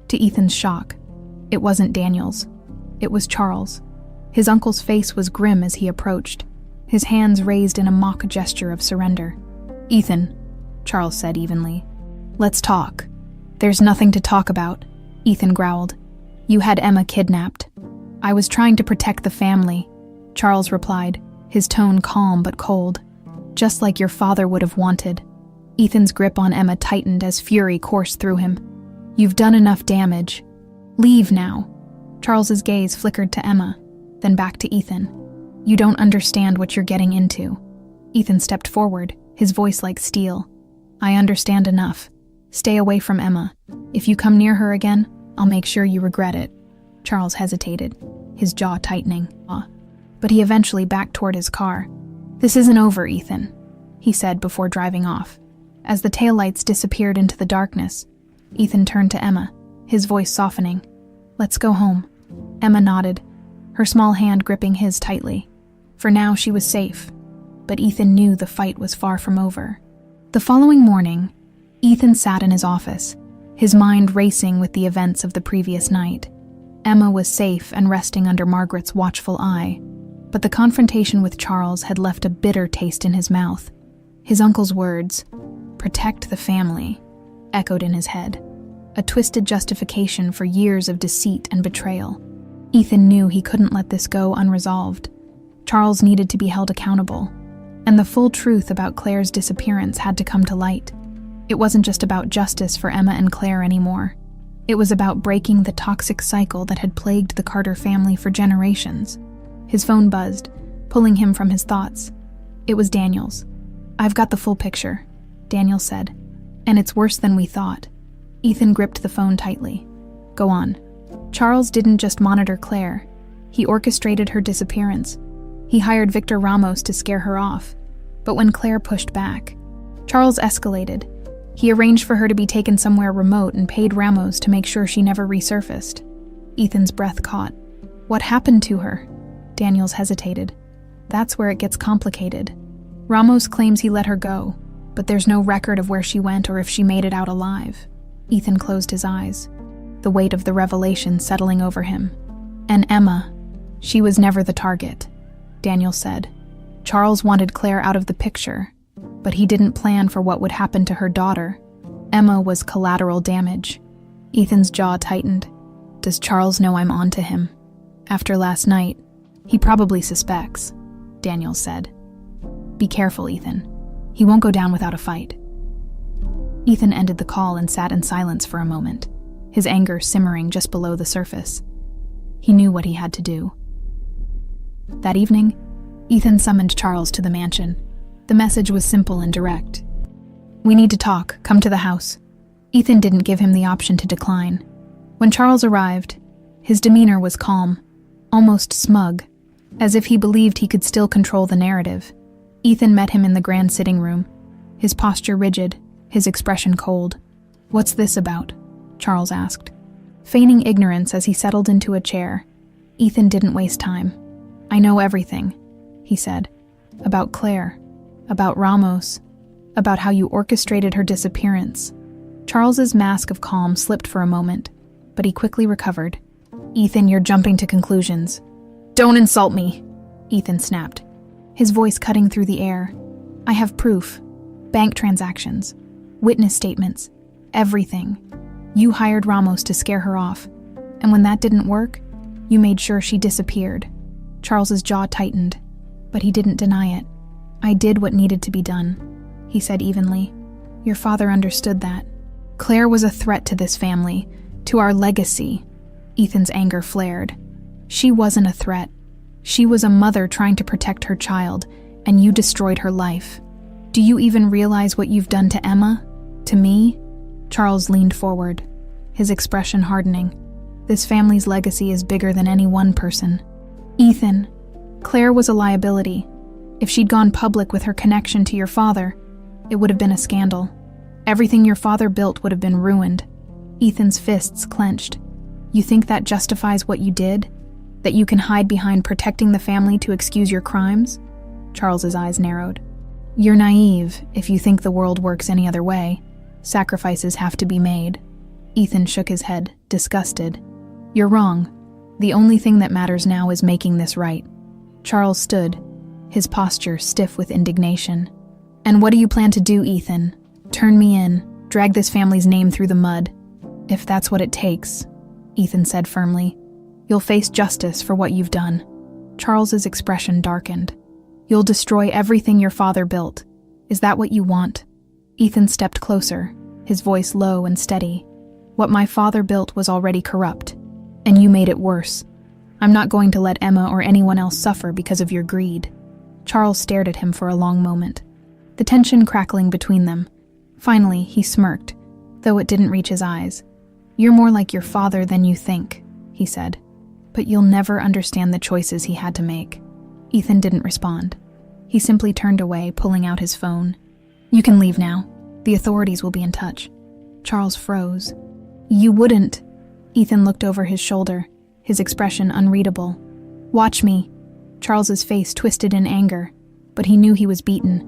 To Ethan's shock, it wasn't Daniels. It was Charles. His uncle's face was grim as he approached, his hands raised in a mock gesture of surrender. "Ethan," Charles said evenly, Let's talk. There's nothing to talk about, Ethan growled. You had Emma kidnapped. I was trying to protect the family, Charles replied, his tone calm but cold. Just like your father would have wanted. Ethan's grip on Emma tightened as fury coursed through him. You've done enough damage. Leave now. Charles's gaze flickered to Emma, then back to Ethan. You don't understand what you're getting into. Ethan stepped forward, his voice like steel. I understand enough. Stay away from Emma. If you come near her again, I'll make sure you regret it. Charles hesitated, his jaw tightening. But he eventually backed toward his car. This isn't over, Ethan, he said before driving off. As the taillights disappeared into the darkness, Ethan turned to Emma, his voice softening. Let's go home. Emma nodded, her small hand gripping his tightly. For now, she was safe, but Ethan knew the fight was far from over. The following morning, Ethan sat in his office, his mind racing with the events of the previous night. Emma was safe and resting under Margaret's watchful eye, but the confrontation with Charles had left a bitter taste in his mouth. His uncle's words, "Protect the family," echoed in his head, a twisted justification for years of deceit and betrayal. Ethan knew he couldn't let this go unresolved. Charles needed to be held accountable, and the full truth about Claire's disappearance had to come to light. It wasn't just about justice for Emma and Claire anymore. It was about breaking the toxic cycle that had plagued the Carter family for generations. His phone buzzed, pulling him from his thoughts. It was Daniel's. I've got the full picture, Daniel said, and it's worse than we thought. Ethan gripped the phone tightly. Go on. Charles didn't just monitor Claire. He orchestrated her disappearance. He hired Victor Ramos to scare her off. But when Claire pushed back, Charles escalated. He arranged for her to be taken somewhere remote and paid Ramos to make sure she never resurfaced. Ethan's breath caught. What happened to her? Daniels hesitated. That's where it gets complicated. Ramos claims he let her go, but there's no record of where she went or if she made it out alive. Ethan closed his eyes, the weight of the revelation settling over him. And Emma, she was never the target, Daniel said. Charles wanted Claire out of the picture, but he didn't plan for what would happen to her daughter. Emma was collateral damage. Ethan's jaw tightened. Does Charles know I'm on to him? After last night, he probably suspects, Daniel said. Be careful, Ethan. He won't go down without a fight. Ethan ended the call and sat in silence for a moment, his anger simmering just below the surface. He knew what he had to do. That evening, Ethan summoned Charles to the mansion. The message was simple and direct. We need to talk. Come to the house. Ethan didn't give him the option to decline. When Charles arrived, his demeanor was calm, almost smug, as if he believed he could still control the narrative. Ethan met him in the grand sitting room, his posture rigid, his expression cold. What's this about? Charles asked. Feigning ignorance as he settled into a chair, Ethan didn't waste time. I know everything, he said. About Claire, about Ramos, about how you orchestrated her disappearance. Charles's mask of calm slipped for a moment, but he quickly recovered. Ethan, you're jumping to conclusions. Don't insult me, Ethan snapped, his voice cutting through the air. I have proof. Bank transactions, witness statements, everything. You hired Ramos to scare her off, and when that didn't work, you made sure she disappeared. Charles's jaw tightened, but he didn't deny it. I did what needed to be done, he said evenly. Your father understood that. Claire was a threat to this family, to our legacy. Ethan's anger flared. She wasn't a threat. She was a mother trying to protect her child, and you destroyed her life. Do you even realize what you've done to Emma? To me? Charles leaned forward, his expression hardening. This family's legacy is bigger than any one person. Ethan, Claire was a liability. If she'd gone public with her connection to your father, it would have been a scandal. Everything your father built would have been ruined. Ethan's fists clenched. You think that justifies what you did? That you can hide behind protecting the family to excuse your crimes? Charles's eyes narrowed. You're naive if you think the world works any other way. Sacrifices have to be made. Ethan shook his head, disgusted. You're wrong. The only thing that matters now is making this right. Charles stood, his posture stiff with indignation. And what do you plan to do, Ethan? Turn me in, Drag this family's name through the mud. If that's what it takes, Ethan said firmly. You'll face justice for what you've done. Charles's expression darkened. You'll destroy everything your father built. Is that what you want? Ethan stepped closer, his voice low and steady. What my father built was already corrupt, and you made it worse. I'm not going to let Emma or anyone else suffer because of your greed. Charles stared at him for a long moment, the tension crackling between them. Finally, he smirked, though it didn't reach his eyes. You're more like your father than you think, he said. But you'll never understand the choices he had to make. Ethan didn't respond. He simply turned away, pulling out his phone. You can leave now. The authorities will be in touch. Charles froze. You wouldn't. Ethan looked over his shoulder, his expression unreadable. Watch me. Charles's face twisted in anger, but he knew he was beaten.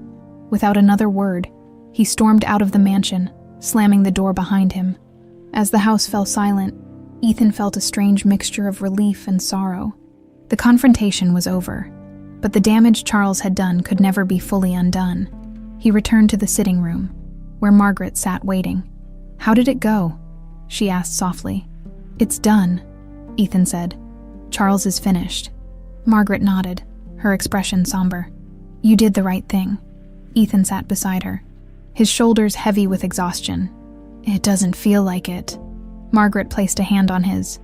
Without another word, he stormed out of the mansion, slamming the door behind him. As the house fell silent, Ethan felt a strange mixture of relief and sorrow. The confrontation was over, but the damage Charles had done could never be fully undone. He returned to the sitting room, where Margaret sat waiting. How did it go? She asked softly. It's done, Ethan said. Charles is finished. Margaret nodded, her expression somber. You did the right thing. Ethan sat beside her, his shoulders heavy with exhaustion. It doesn't feel like it. Margaret placed a hand on his.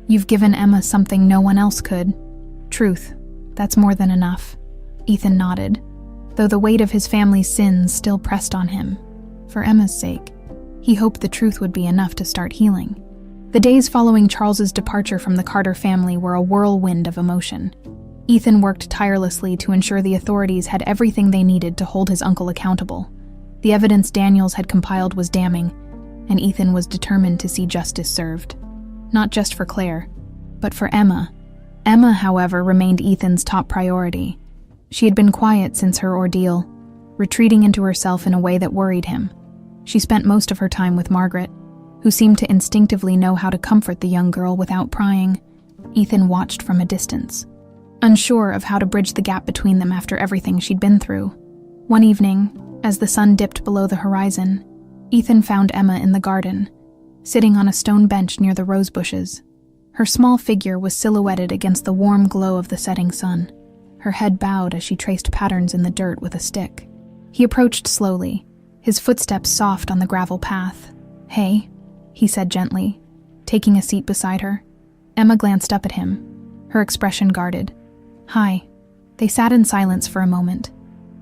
You've given Emma something no one else could. Truth. That's more than enough. Ethan nodded, though the weight of his family's sins still pressed on him. For Emma's sake, he hoped the truth would be enough to start healing. The days following Charles's departure from the Carter family were a whirlwind of emotion. Ethan worked tirelessly to ensure the authorities had everything they needed to hold his uncle accountable. The evidence Daniels had compiled was damning, and Ethan was determined to see justice served. Not just for Claire, but for Emma. Emma, however, remained Ethan's top priority. She had been quiet since her ordeal, retreating into herself in a way that worried him. She spent most of her time with Margaret, who seemed to instinctively know how to comfort the young girl without prying. Ethan watched from a distance, unsure of how to bridge the gap between them after everything she'd been through. One evening, as the sun dipped below the horizon, Ethan found Emma in the garden, sitting on a stone bench near the rose bushes. Her small figure was silhouetted against the warm glow of the setting sun, her head bowed as she traced patterns in the dirt with a stick. He approached slowly, his footsteps soft on the gravel path. Hey, he said gently, taking a seat beside her. Emma glanced up at him, her expression guarded. Hi. They sat in silence for a moment,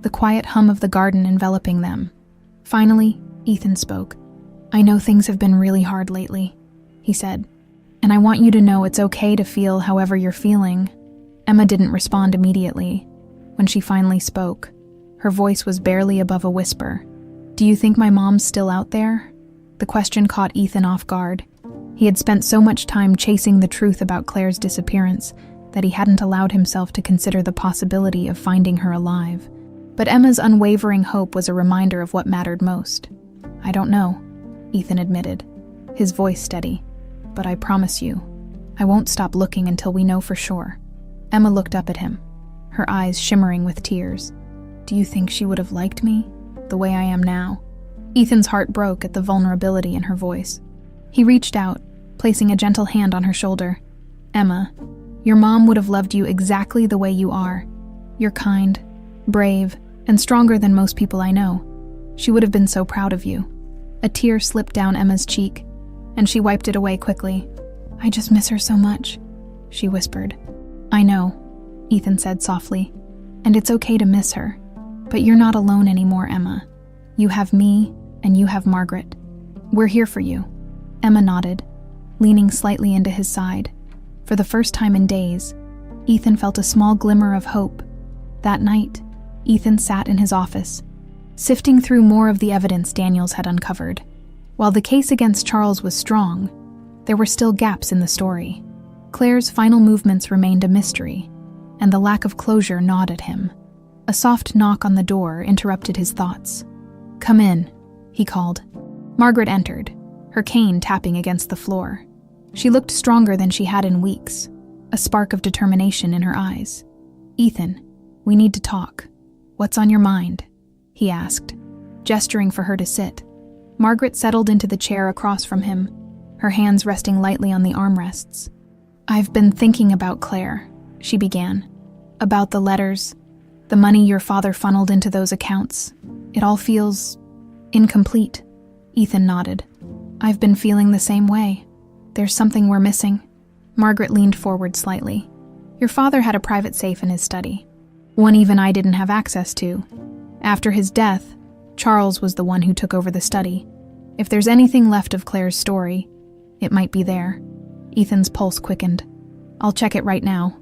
the quiet hum of the garden enveloping them. Finally, Ethan spoke. I know things have been really hard lately, he said, and I want you to know it's okay to feel however you're feeling. Emma didn't respond immediately. When she finally spoke, her voice was barely above a whisper. Do you think my mom's still out there? The question caught Ethan off guard. He had spent so much time chasing the truth about Claire's disappearance that he hadn't allowed himself to consider the possibility of finding her alive. But Emma's unwavering hope was a reminder of what mattered most. I don't know, Ethan admitted, his voice steady. But I promise you, I won't stop looking until we know for sure. Emma looked up at him, her eyes shimmering with tears. Do you think she would have liked me, the way I am now? Ethan's heart broke at the vulnerability in her voice. He reached out, placing a gentle hand on her shoulder. Emma, your mom would have loved you exactly the way you are. You're kind, brave, and stronger than most people I know. She would have been so proud of you. A tear slipped down Emma's cheek, and she wiped it away quickly. I just miss her so much, she whispered. I know, Ethan said softly, and it's okay to miss her. But you're not alone anymore, Emma. You have me, and you have Margaret. We're here for you. Emma nodded, leaning slightly into his side. For the first time in days, Ethan felt a small glimmer of hope. That night, Ethan sat in his office, sifting through more of the evidence Daniels had uncovered. While the case against Charles was strong, there were still gaps in the story. Claire's final movements remained a mystery, and the lack of closure gnawed at him. A soft knock on the door interrupted his thoughts. Come in, he called. Margaret entered, her cane tapping against the floor. She looked stronger than she had in weeks, a spark of determination in her eyes. Ethan, we need to talk. What's on your mind? He asked, gesturing for her to sit. Margaret settled into the chair across from him, her hands resting lightly on the armrests. "I've been thinking about Claire," she began. "About the letters, the money your father funneled into those accounts. It all feels incomplete." Ethan nodded. "I've been feeling the same way. There's something we're missing." Margaret leaned forward slightly. "Your father had a private safe in his study, one even I didn't have access to. After his death, Charles was the one who took over the study. If there's anything left of Claire's story, it might be there." Ethan's pulse quickened. "I'll check it right now."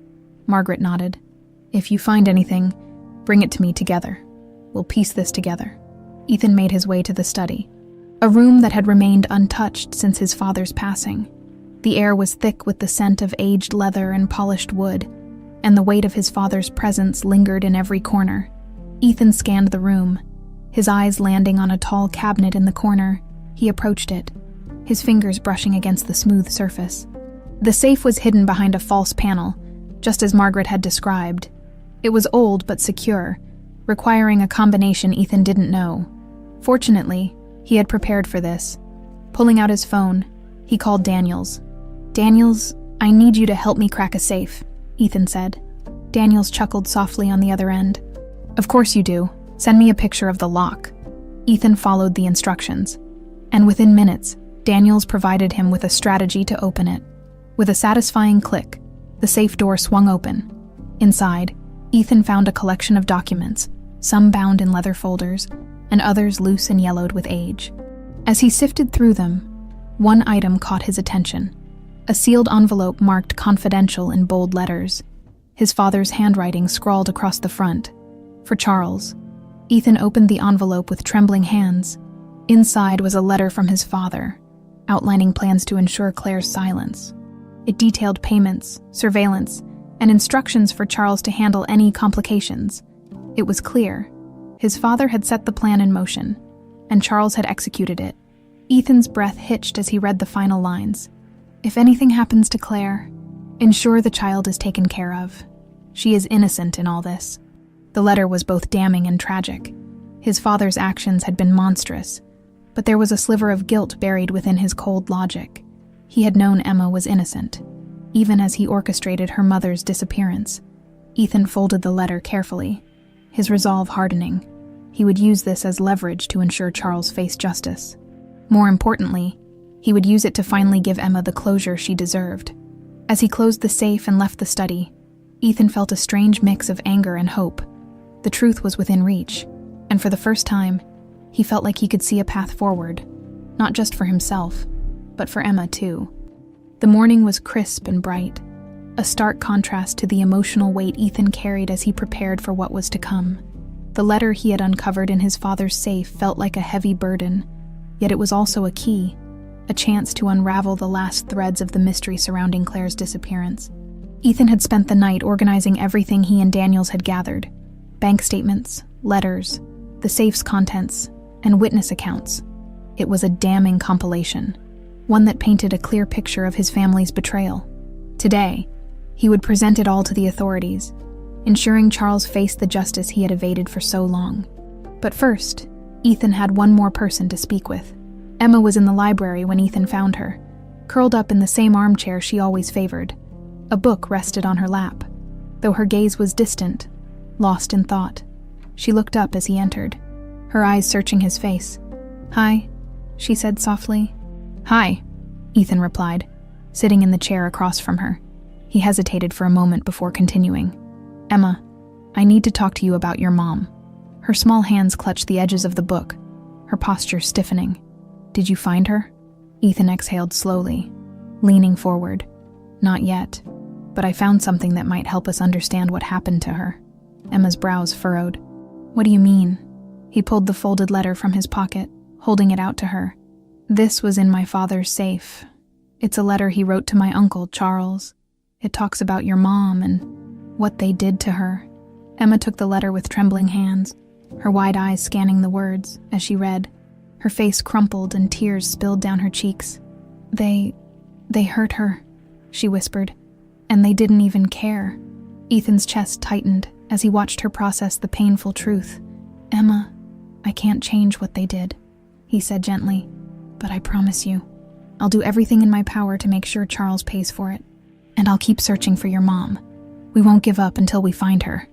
Margaret nodded. "If you find anything, bring it to me together. We'll piece this together." Ethan made his way to the study, a room that had remained untouched since his father's passing. The air was thick with the scent of aged leather and polished wood, and the weight of his father's presence lingered in every corner. Ethan scanned the room, his eyes landing on a tall cabinet in the corner. He approached it, his fingers brushing against the smooth surface. The safe was hidden behind a false panel, just as Margaret had described. It was old but secure, requiring a combination Ethan didn't know. Fortunately, he had prepared for this. Pulling out his phone, he called Daniels. "Daniels, I need you to help me crack a safe," Ethan said. Daniels chuckled softly on the other end. "Of course you do. Send me a picture of the lock." Ethan followed the instructions, and within minutes, Daniels provided him with a strategy to open it. With a satisfying click, the safe door swung open. Inside, Ethan found a collection of documents, some bound in leather folders, and others loose and yellowed with age. As he sifted through them, one item caught his attention. A sealed envelope marked "confidential" in bold letters. His father's handwriting scrawled across the front. For Charles. Ethan opened the envelope with trembling hands. Inside was a letter from his father, outlining plans to ensure Claire's silence. It detailed payments, surveillance, and instructions for Charles to handle any complications. It was clear. His father had set the plan in motion, and Charles had executed it. Ethan's breath hitched as he read the final lines. "If anything happens to Claire, ensure the child is taken care of. She is innocent in all this." The letter was both damning and tragic. His father's actions had been monstrous, but there was a sliver of guilt buried within his cold logic. He had known Emma was innocent, even as he orchestrated her mother's disappearance. Ethan folded the letter carefully, his resolve hardening. He would use this as leverage to ensure Charles faced justice. More importantly, he would use it to finally give Emma the closure she deserved. As he closed the safe and left the study, Ethan felt a strange mix of anger and hope. The truth was within reach, and for the first time, he felt like he could see a path forward, not just for himself, but for Emma too. The morning was crisp and bright, a stark contrast to the emotional weight Ethan carried as he prepared for what was to come. The letter he had uncovered in his father's safe felt like a heavy burden, yet it was also a key, a chance to unravel the last threads of the mystery surrounding Claire's disappearance. Ethan had spent the night organizing everything he and Daniels had gathered: bank statements, letters, the safe's contents, and witness accounts. It was a damning compilation, one that painted a clear picture of his family's betrayal. Today, he would present it all to the authorities, ensuring Charles faced the justice he had evaded for so long. But first, Ethan had one more person to speak with. Emma was in the library when Ethan found her, curled up in the same armchair she always favored. A book rested on her lap, though her gaze was distant, lost in thought. She looked up as he entered, her eyes searching his face. "Hi," she said softly. "Hi," Ethan replied, sitting in the chair across from her. He hesitated for a moment before continuing. "Emma, I need to talk to you about your mom." Her small hands clutched the edges of the book, her posture stiffening. "Did you find her?" Ethan exhaled slowly, leaning forward. "Not yet, but I found something that might help us understand what happened to her." Emma's brows furrowed. "What do you mean?" He pulled the folded letter from his pocket, holding it out to her. "This was in my father's safe. It's a letter he wrote to my uncle, Charles. It talks about your mom and what they did to her." Emma took the letter with trembling hands, her wide eyes scanning the words as she read. Her face crumpled and tears spilled down her cheeks. They hurt her," she whispered, "and they didn't even care." Ethan's chest tightened as he watched her process the painful truth. "Emma, I can't change what they did. he said gently. "But I promise you, I'll do everything in my power to make sure Charles pays for it. And I'll keep searching for your mom. We won't give up until we find her."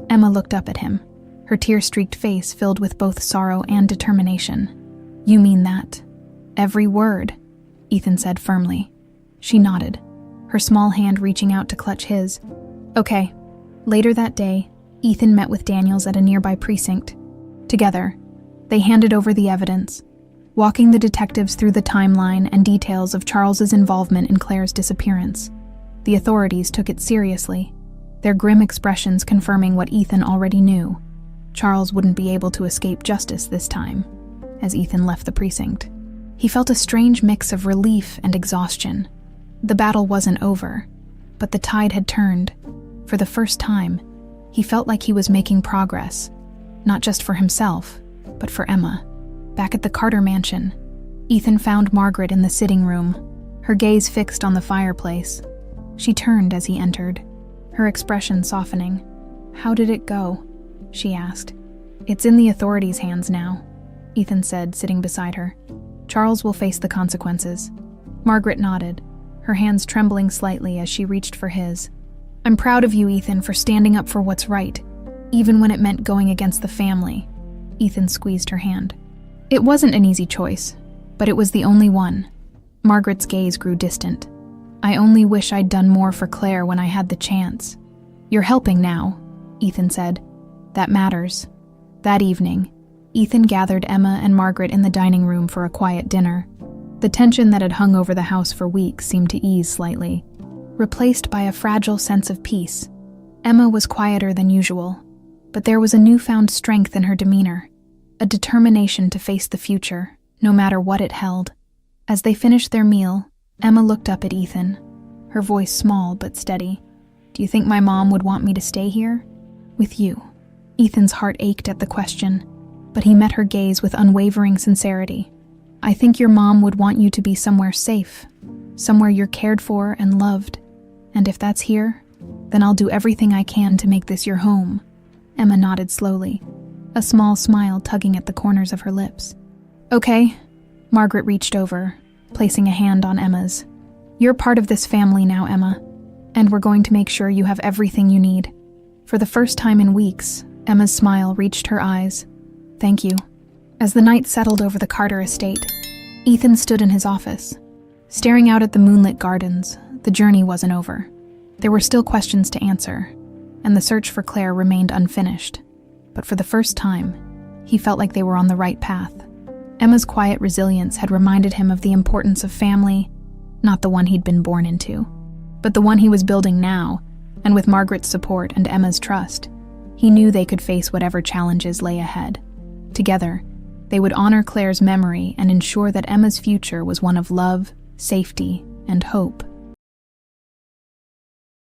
Emma looked up at him, her tear-streaked face filled with both sorrow and determination. "You mean that? Every word," Ethan said firmly. She nodded, her small hand reaching out to clutch his. "Okay." Later that day, Ethan met with Daniels at a nearby precinct. Together, they handed over the evidence, walking the detectives through the timeline and details of Charles's involvement in Claire's disappearance. The authorities took it seriously, their grim expressions confirming what Ethan already knew. Charles wouldn't be able to escape justice this time. As Ethan left the precinct, he felt a strange mix of relief and exhaustion. The battle wasn't over, but the tide had turned. For the first time, he felt like he was making progress, not just for himself, but for Emma. Back at the Carter mansion, Ethan found Margaret in the sitting room, her gaze fixed on the fireplace. She turned as he entered, her expression softening. "How did it go?" she asked. "It's in the authorities' hands now," Ethan said, sitting beside her. "Charles will face the consequences." Margaret nodded, her hands trembling slightly as she reached for his. "I'm proud of you, Ethan, for standing up for what's right, even when it meant going against the family." Ethan squeezed her hand. "It wasn't an easy choice, but it was the only one." Margaret's gaze grew distant. "I only wish I'd done more for Claire when I had the chance." "You're helping now," Ethan said. "That matters." That evening, Ethan gathered Emma and Margaret in the dining room for a quiet dinner. The tension that had hung over the house for weeks seemed to ease slightly, replaced by a fragile sense of peace. Emma was quieter than usual, but there was a newfound strength in her demeanor, a determination to face the future, no matter what it held. As they finished their meal, Emma looked up at Ethan, her voice small but steady. "Do you think my mom would want me to stay here?" "With you?" Ethan's heart ached at the question, but he met her gaze with unwavering sincerity. "I think your mom would want you to be somewhere safe, somewhere you're cared for and loved. And if that's here, then I'll do everything I can to make this your home." Emma nodded slowly, a small smile tugging at the corners of her lips. "Okay." Margaret reached over, placing a hand on Emma's. "You're part of this family now, Emma, and we're going to make sure you have everything you need." For the first time in weeks, Emma's smile reached her eyes. "Thank you." As the night settled over the Carter estate, Ethan stood in his office, staring out at the moonlit gardens. The journey wasn't over. There were still questions to answer, and the search for Claire remained unfinished. But for the first time, he felt like they were on the right path. Emma's quiet resilience had reminded him of the importance of family, not the one he'd been born into, but the one he was building now, and with Margaret's support and Emma's trust, he knew they could face whatever challenges lay ahead. Together, they would honor Claire's memory and ensure that Emma's future was one of love, safety, and hope.